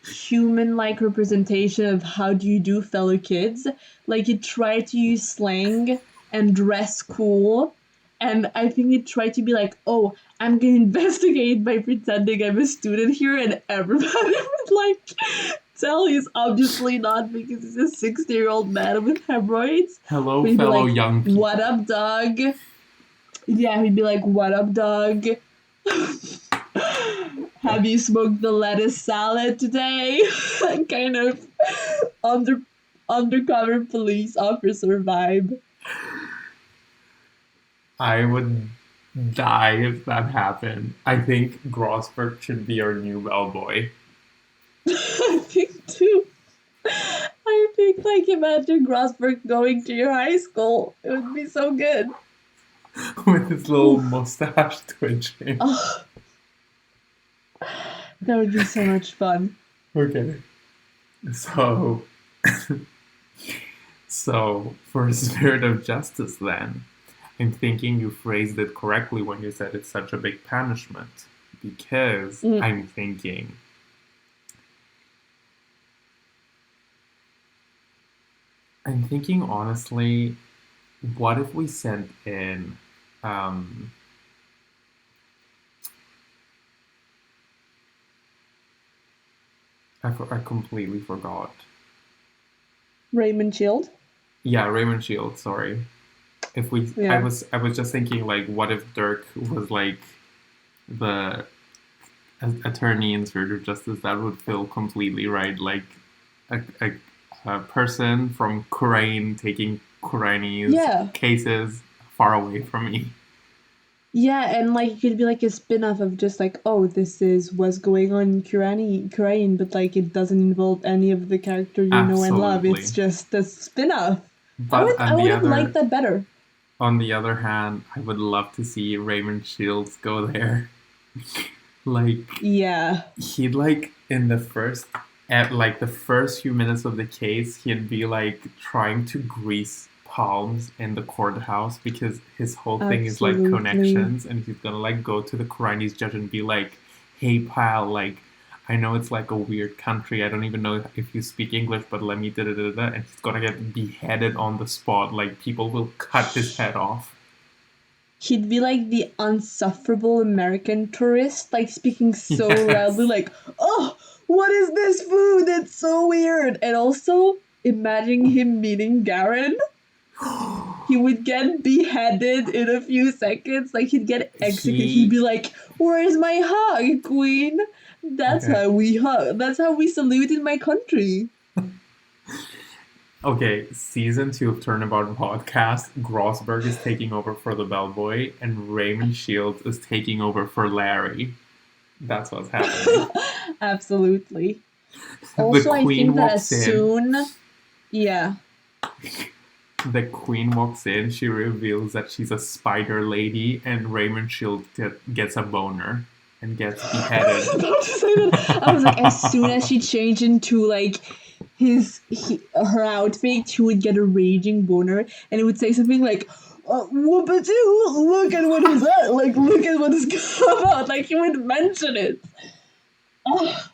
human-like representation of how do you do, fellow kids. Like he tried to use slang and dress cool, and I think he tried to be like, oh, I'm gonna investigate by pretending I'm a student here, and everybody would like tell he's obviously not because he's a 60-year-old man with hemorrhoids. Hello, But he'd be fellow like, young people. what up, dog? Yeah, he'd be like, what up, dog? Have you smoked the lettuce salad today? Kind of undercover police officer vibe. I would die if that happened. I think Grossberg should be our new bellboy. I think too. I think like imagine Grossberg going to your high school. It would be so good. With his little Oof. mustache twitching. Oh, that would be so much fun. Okay. So so for Spirit of Justice then, I'm thinking you phrased it correctly when you said it's such a big punishment. Because I'm thinking honestly, what if we sent in I completely forgot. Raymond Shield. Yeah, Raymond Shield, sorry. If we Yeah. I was just thinking like what if Dirk was like the attorney in Spirit of Justice, that would feel completely right. Like a person from Kurain taking Kuraini's Yeah. cases far away from me. Yeah, and like it could be like a spin-off of just like, oh, this is what's going on in Kurain, but like it doesn't involve any of the character you know and love. Absolutely. It's just a spin-off. But I would have liked that better. on the other hand, I would love to see Raymond Shields go there. Like Yeah. he'd like in the first at like the first few minutes of the case, he'd be like trying to grease palms in the courthouse because his whole thing is like Absolutely. connections, and he's gonna like go to the Kuraini's judge and be like, "Hey pal, like I know it's like a weird country. I don't even know if you speak English, but let me da da da da. And he's gonna get beheaded on the spot. Like people will cut his head off. He'd be like the unsufferable American tourist, like speaking so loudly, Yes. like, oh, what is this food? It's so weird. And also, imagining him meeting Garen, he would get beheaded in a few seconds. Like, he'd get executed. He'd He be like, where's my hug, queen? That's okay. how we hug. That's how we salute in my country. Okay, season 2 of Turnabout podcast, Grossberg is taking over for the bellboy, and Raymond Shields is taking over for Larry. That's what's happening. Absolutely. The Also, I queen think that walks as in. soon, yeah. The queen walks in. She reveals that she's a spider lady, and Raymond Shields gets a boner and gets I beheaded. was about to say that. I was like, as soon as she changed into like her outfit, she would get a raging boner, and it would say something like, "Whoopity! Look at what is that? Like, look at what is come out!" Like he would mention it. Oh,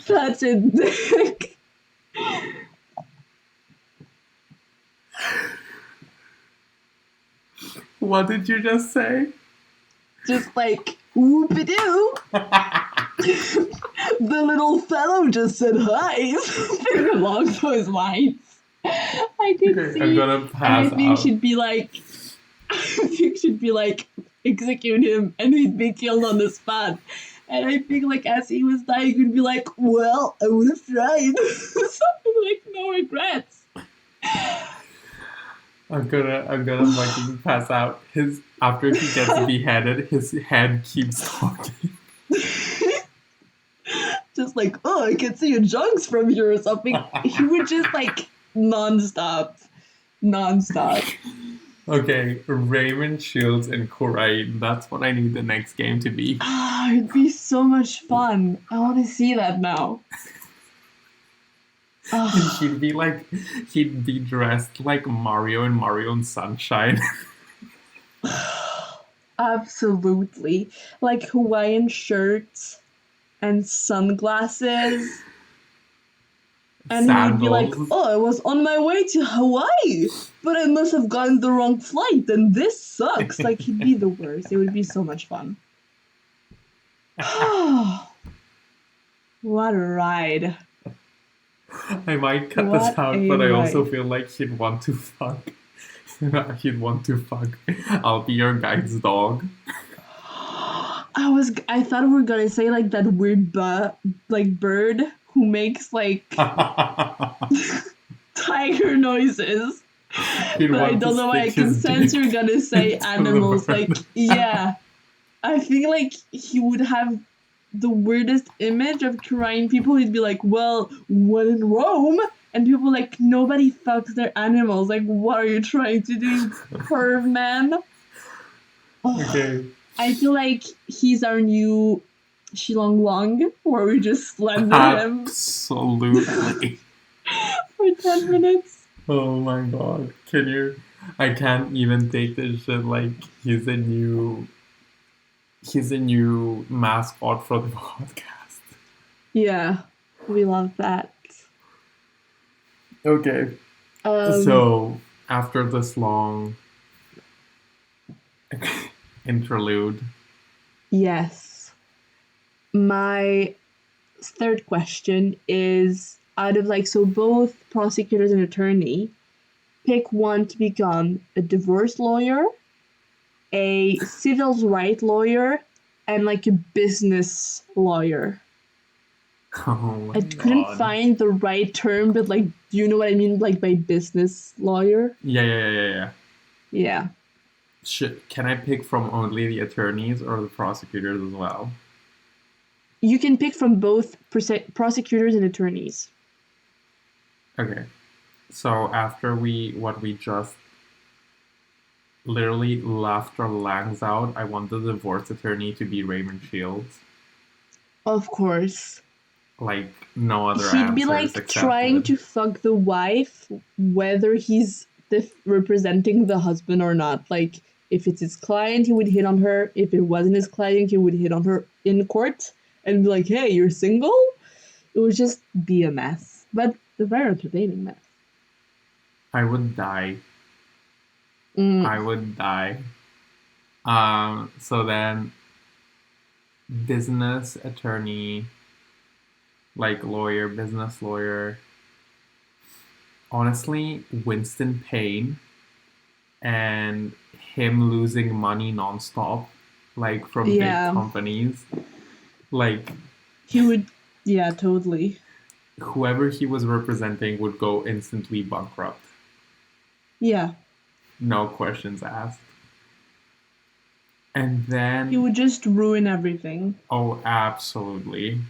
such a dick. What did you just say? Just like whoopidoo. The little fellow just said hi. Something along those lines. I could Okay, I'm see, gonna and I pass think out. she'd be like, I think she'd be like, execute him, and he'd be killed on the spot. And I think like as he was dying, he'd be like, well, I would have tried. Something like no regrets. I'm gonna fucking pass out. His after he gets beheaded, his head keeps talking. Just like, oh, I can see your junks from here or something. He would just like nonstop. Okay, Raymond Shields and Corain. That's what I need the next game to be. Ah, it'd be so much fun. I want to see that now. And Ah, he'd be dressed like Mario and Mario and Sunshine. absolutely. Like Hawaiian shirts and sunglasses. And he would be like, Sandals. oh, I was on my way to Hawaii, but I must have gotten the wrong flight, and this sucks. Like, he'd be the worst. It would be so much fun. What a ride. I might cut this What out, a but I also ride. feel like he'd want to fuck. He'd want to fuck. I'll be your guide's dog. I thought we were gonna say like that weird like bird who makes like tiger noises. He'd But I want to don't know why I stick can his sense dick you're gonna say into animals. the Like, bird. yeah. I feel like he would have the weirdest image of trying people. He'd be like, well, when in Rome? And people like, nobody fucks their animals. Like, what are you trying to do, you perv man? Oh, Okay. I feel like he's our new Shilong Long, where we just slander him Absolutely. for 10 minutes. Oh my god. Can you? I can't even take this shit. Like he's a new mascot for the podcast. Yeah, we love that. Okay. Um, So after this long interlude, yes. My third question is out of like, so both prosecutors and attorney, pick one to become a divorce lawyer, a civil rights lawyer, and like a business lawyer. oh my I couldn't god. find the right term, but like, do you know what I mean? Like by business lawyer? Yeah. Yeah. Can I pick from only the attorneys or the prosecutors as well? You can pick from both prosecutors and attorneys. Okay. So after we just literally laughed our lungs out, I want the divorce attorney to be Raymond Shields. Of course. Like no other He'd be answers like trying accepted. to fuck the wife, whether he's representing the husband or not. Like, if it's his client, he would hit on her. If it wasn't his client, he would hit on her in court. and be like, hey, you're single? It would just be a mess. But a very entertaining mess. I would die. I would die. So then, business attorney, like lawyer, business lawyer. Honestly, Winston Payne and him losing money nonstop, like from big Yeah, companies. Like, he would. Yeah, totally. whoever he was representing would go instantly bankrupt. Yeah, No questions asked. And he then, would just ruin everything. oh, absolutely.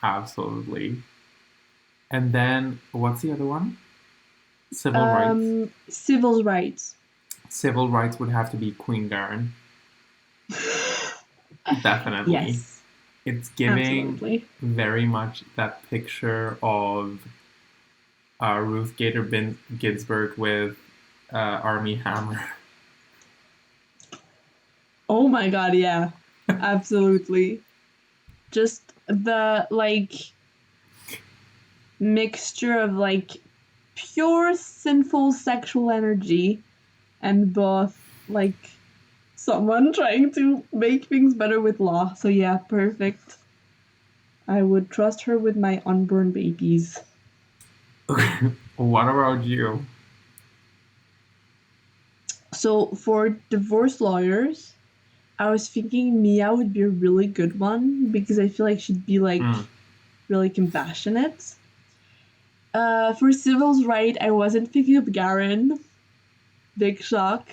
Absolutely. And then, what's the other one? Civil rights. Civil rights. Civil rights would have to be Queen Garen. Definitely. Yes, It's giving absolutely. very much that picture of Ruth Gator Ginsburg with Army Hammer. Oh my god, yeah, absolutely. Just the like mixture of like pure sinful sexual energy and both like someone trying to make things better with law. So yeah, perfect. I would trust her with my unborn babies. What about you? So for divorce lawyers, I was thinking Mia would be a really good one because I feel like she'd be like Mm, really compassionate. For civil's right, I wasn't thinking of Garen. Big shock.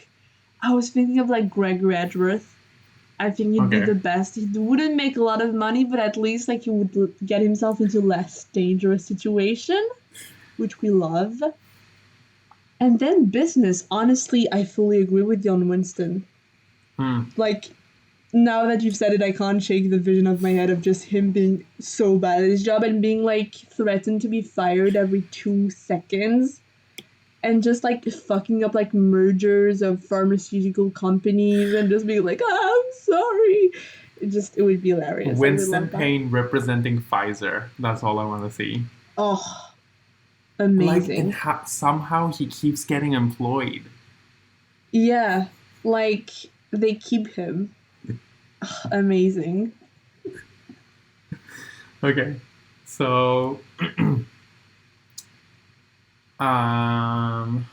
I was thinking of like Gregory Edgeworth. I think he'd be okay. the best. He wouldn't make a lot of money, but at least like he would get himself into less dangerous situation, which we love. And then business. Honestly, I fully agree with you on Winston. Mm, Like now that you've said it, I can't shake the vision of my head of just him being so bad at his job and being like threatened to be fired every 2 seconds and just like fucking up like mergers of pharmaceutical companies and just being like, oh, I'm sorry. It would be hilarious. I would Winston love that. Payne representing Pfizer. That's all I want to see. Oh, Like, and amazing. somehow he keeps getting employed. Yeah, like they keep him. Amazing. Okay. So, um,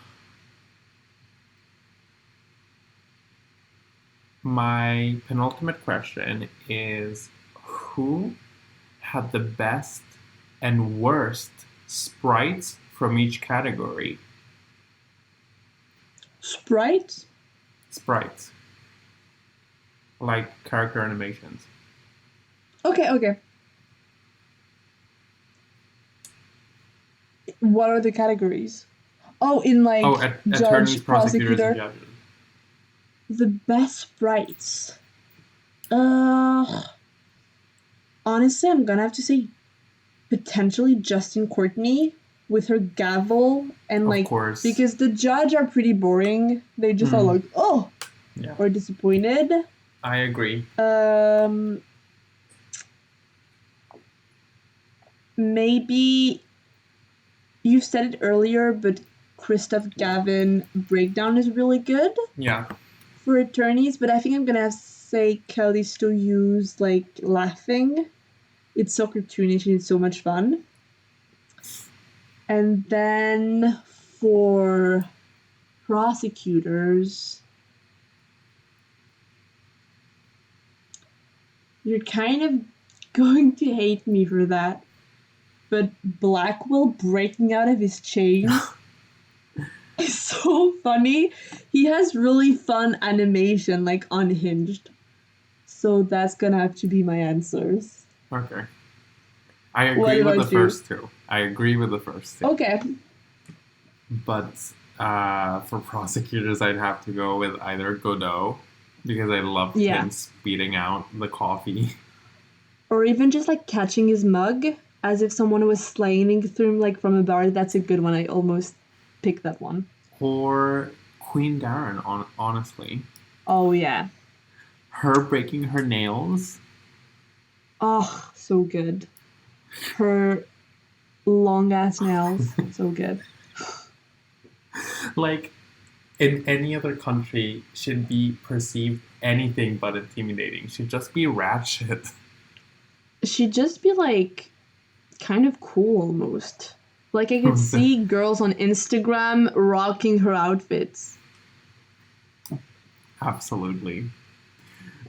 my penultimate question is who had the best and worst sprites from each category? Sprite? Sprites, like character animations. Okay, okay. What are the categories? Oh, in Oh, like attorneys, judge, prosecutors, and prosecutor. judges. The best sprites. Uh, honestly, I'm gonna have to say potentially Justin Courtney with her gavel and Of like course. because the judge are pretty boring. They just all Hmm. look oh Yeah, or disappointed. I agree. Um, maybe you said it earlier, but Christoph Gavin breakdown is really good Yeah. for attorneys. But I think I'm gonna say Kelly still use like laughing. It's so cartoonish and it's so much fun. And then for prosecutors, you're kind of going to hate me for that. But Blackwell breaking out of his chains is so funny. He has really fun animation, like unhinged. So that's gonna have to be my answers. Okay. I What agree with the about you? first two. I agree with the first two. Okay. But for prosecutors, I'd have to go with either Godot, because I loved Yeah. him speeding out the coffee, Or even just like catching his mug as if someone was sliding through him like from a bar. That's a good one. I almost picked that one. or Queen Garen, honestly. Oh yeah. Her breaking her nails, Oh, so good. Her long ass nails, so good. Like, in any other country, she'd be perceived anything but intimidating. She'd just be ratchet. She'd just be like kind of cool almost. Like I could see girls on Instagram rocking her outfits. Absolutely.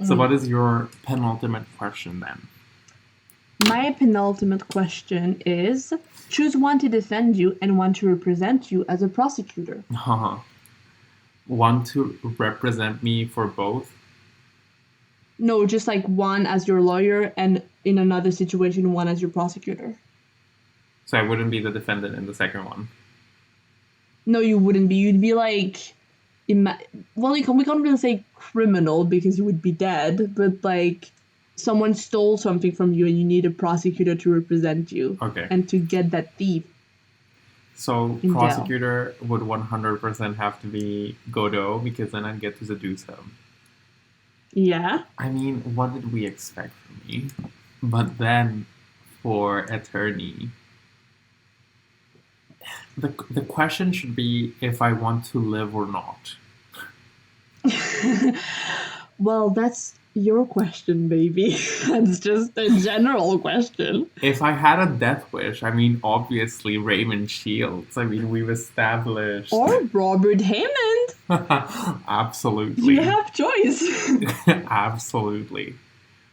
So what is your penultimate question then? My penultimate question is choose one to defend you and one to represent you as a prosecutor. One to represent me for both? No, just like one as your lawyer and in another situation, one as your prosecutor. So I wouldn't be the defendant in the second one. No, you wouldn't be. You'd be like, well, we can't really say criminal because you would be dead, but like someone stole something from you and you need a prosecutor to represent you. Okay. And to get that thief. So in prosecutor would 100% have to be Godot because then I'd get to seduce him. Yeah. I mean, what did we expect from me? But then for attorney, the question should be if I want to live or not. Well, that's your question, baby. That's just a general question. If I had a death wish, I mean, obviously Raymond Shields. I mean, we've established. Or Robert Hammond. Absolutely. You have choice. Absolutely.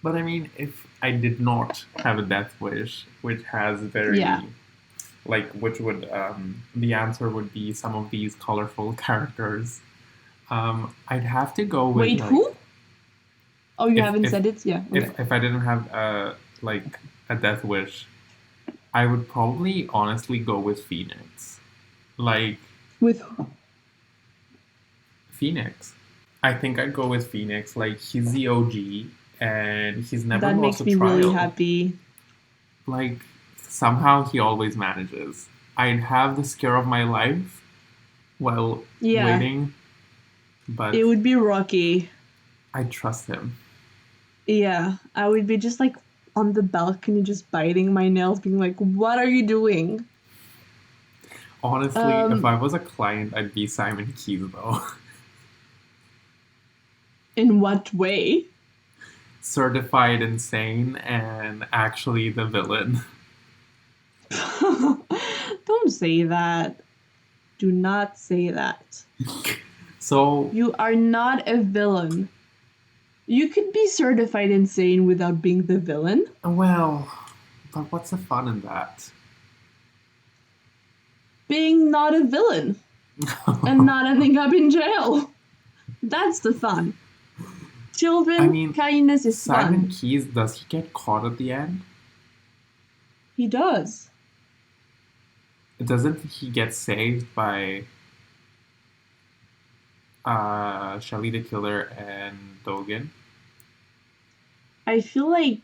But I mean, if I did not have a death wish, which has very, which would, the answer would be some of these colorful characters. I'd have to go with. Wait, who? Oh, you haven't said it? Yeah. Okay. If I didn't have a death wish, I would probably honestly go with Phoenix. With who? Phoenix. I think I'd go with Phoenix. Like, he's the OG, and he's never lost a trial. That makes me really happy. Like, somehow he always manages. I'd have the scare of my life while waiting, but it would be rocky. I trust him. Yeah, I would be just like on the balcony, just biting my nails, being like, "What are you doing?" Honestly, if I was a client, I'd be Simon Keyes, though. In what way? Certified insane and actually the villain. Don't say that. Do not say that. So you are not a villain. You could be certified insane without being the villain. Well, but what's the fun in that? Being not a villain. And not ending up in jail. That's the fun. Children, kindness is Simon fun. Keyes, does he get caught at the end? He does. Doesn't he get saved by Shelly the Killer and Dogen? I feel like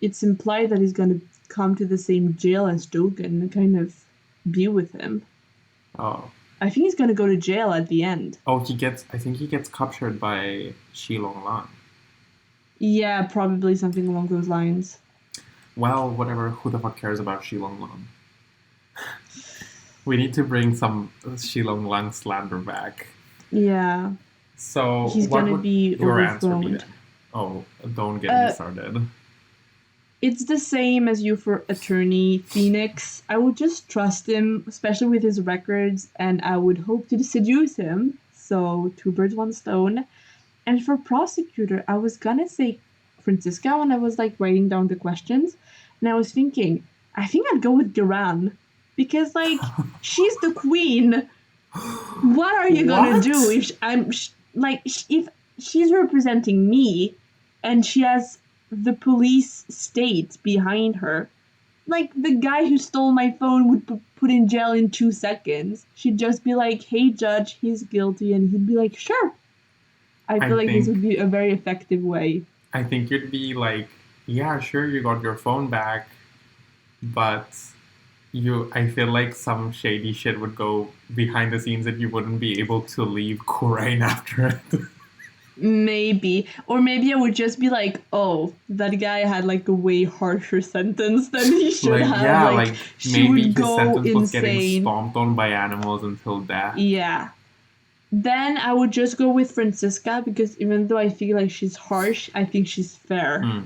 it's implied that he's going to come to the same jail as Dogen and kind of be with him. Oh. I think he's going to go to jail at the end. Oh, I think he gets captured by Shilong Lan. Yeah, probably something along those lines. Well, whatever. Who the fuck cares about Shilong Lan? We need to bring some Shilong Lan slander back. Yeah. So he's going to be your overthrown. Answer be then? Oh, don't get me started. It's the same as you for attorney Phoenix. I would just trust him, especially with his records, and I would hope to seduce him. So 2 birds, 1 stone. And for prosecutor, I was gonna say Francisca when I was like writing down the questions, and I was thinking, I think I'd go with Garan because like she's the queen. What are you gonna do if if she's representing me, and she has the police state behind her? Like, the guy who stole my phone would put in jail in 2 seconds. She'd just be like, "Hey, judge, he's guilty," and he'd be like, "Sure." I feel like this would be a very effective way. I think you'd be like, "Yeah, sure, you got your phone back, but I feel like some shady shit would go behind the scenes that you wouldn't be able to leave Kurain after it." Maybe. Or maybe I would just be like, oh, that guy had like a way harsher sentence than he should Like, have. yeah, Like, like she maybe would his go sentence was getting insane. stomped on by animals until death. Yeah. Then I would just go with Francisca because even though I feel like she's harsh, I think she's fair.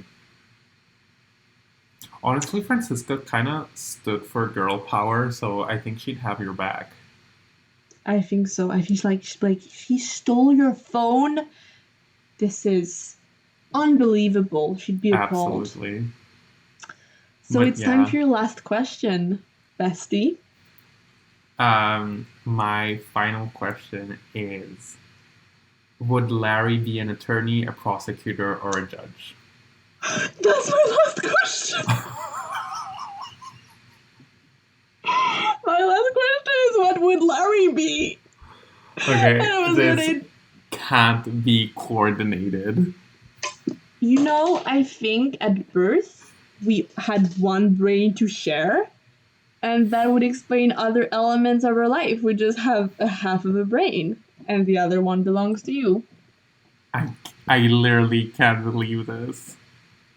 Honestly, Francisca kind of stood for girl power, so I think she'd have your back. I think so. I think like he stole your phone. This is unbelievable. She'd be appalled. Absolutely. So But it's time yeah, for your last question, bestie. my final question is: would Larry be an attorney, a prosecutor, or a judge? That's my last question. My last question is, what would Larry be? Okay, And I was this gonna, can't be coordinated. I think at birth we had one brain to share, and that would explain other elements of our life. We just have a half of a brain, and the other one belongs to you. I, I literally can't believe this.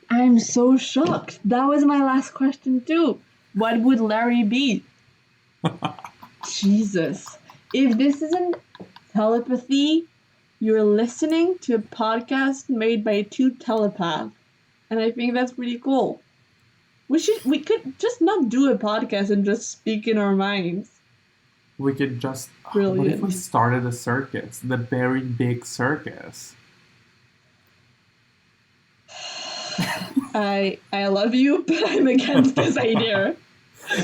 I'm so shocked. That was my last question too. What would Larry be? Jesus. If this isn't telepathy, you're listening to a podcast made by two telepaths. And I think that's pretty cool. We could just not do a podcast and just speak in our minds. We could just. What if we Brilliant. started a circus? The very big circus. I love you, but I'm against this idea.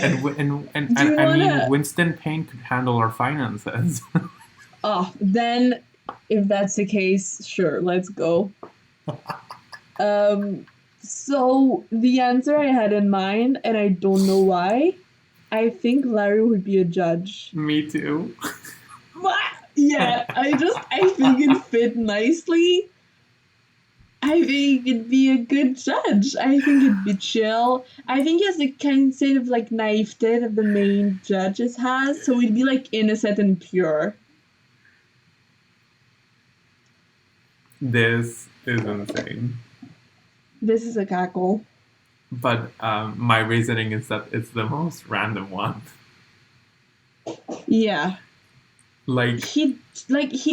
And Do you I mean, wanna Winston Payne could handle our finances. then if that's the case, sure, let's go. So the answer I had in mind, and I don't know why, I think Larry would be a judge. Me too. What? Yeah, I think it fit nicely. I think it'd be a good judge. I think it'd be chill. I think he has the kind of like naivete that the main judges has, so he'd be like innocent and pure. This is insane. This is a cackle. But my reasoning is that it's the most random one. Yeah. Like, He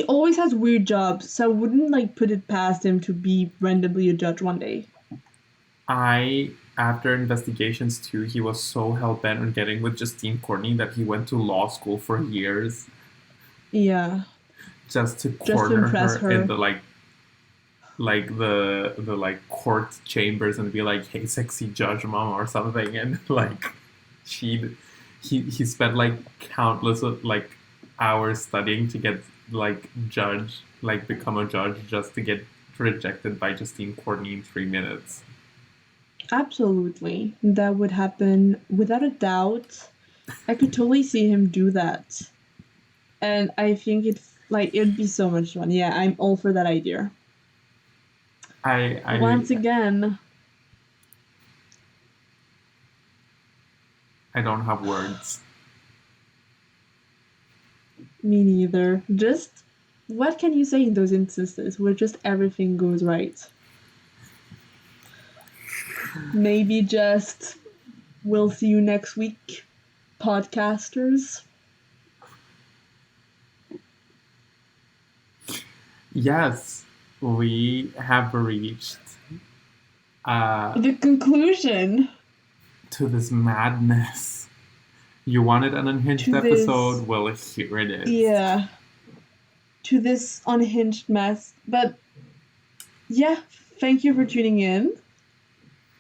always has weird jobs, so I wouldn't like put it past him to be randomly a judge one day. after Investigations 2, he was so hell bent on getting with Justine Courtney that he went to law school for years Yeah. just to Just to corner impress her in her. the the like court chambers and be like, "Hey, sexy judge, mom," or something, and like he spent like countless like hours studying to get become a judge just to get rejected by Justine Courtney in 3 minutes. Absolutely. That would happen without a doubt. I could totally see him do that. And I think it'd be so much fun. Yeah, I'm all for that idea. Once I again, I don't have words. me neither. Just what can you say in those instances where just everything goes right? Maybe just we'll see you next week, podcasters. Yes, we have reached The conclusion to this madness. You wanted an unhinged to this, episode? Well, here it is. yeah, to this unhinged mess. But yeah, thank you for tuning in.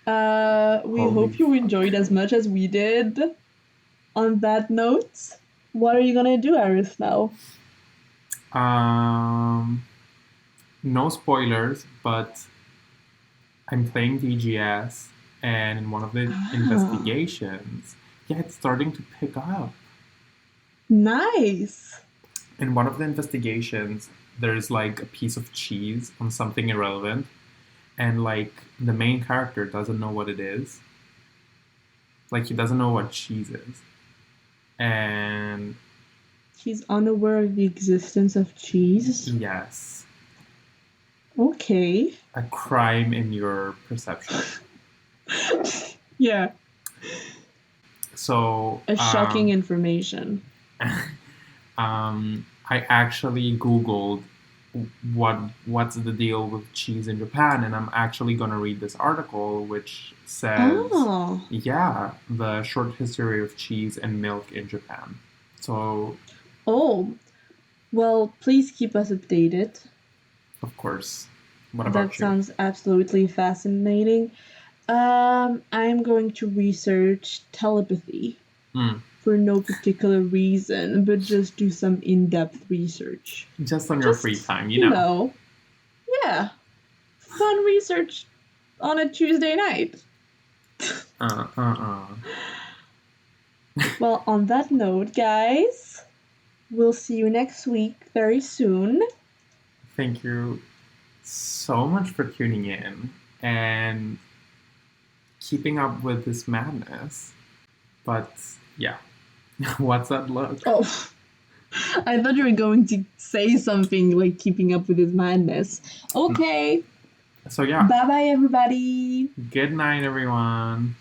We hope you enjoyed as much as we did. On that note, what are you gonna do, Aris, now? No spoilers, but I'm playing DGS, and in one of the investigations, yeah, it's starting to pick up. Nice. In one of the investigations, there's like a piece of cheese on something irrelevant, and like the main character doesn't know what it is. Like, he doesn't know what cheese is. And He's unaware of the existence of cheese. yes. Okay. a crime in your perception. Yeah. So A shocking information. I actually Googled what's the deal with cheese in Japan, and I'm actually gonna read this article which says, Oh. yeah, the short history of cheese and milk in Japan. So, Oh. Well, please keep us updated. of course, what That about you? sounds absolutely fascinating. I'm going to research telepathy for no particular reason, but just do some in-depth research. Just on your free Just, time, you know, yeah, fun research on a Tuesday night. Well, on that note, guys, we'll see you next week very soon. Thank you so much for tuning in and keeping up with this madness. But yeah, what's that look? Oh, I thought you were going to say something like keeping up with his madness. Okay. So yeah. Bye bye, everybody. Good night, everyone.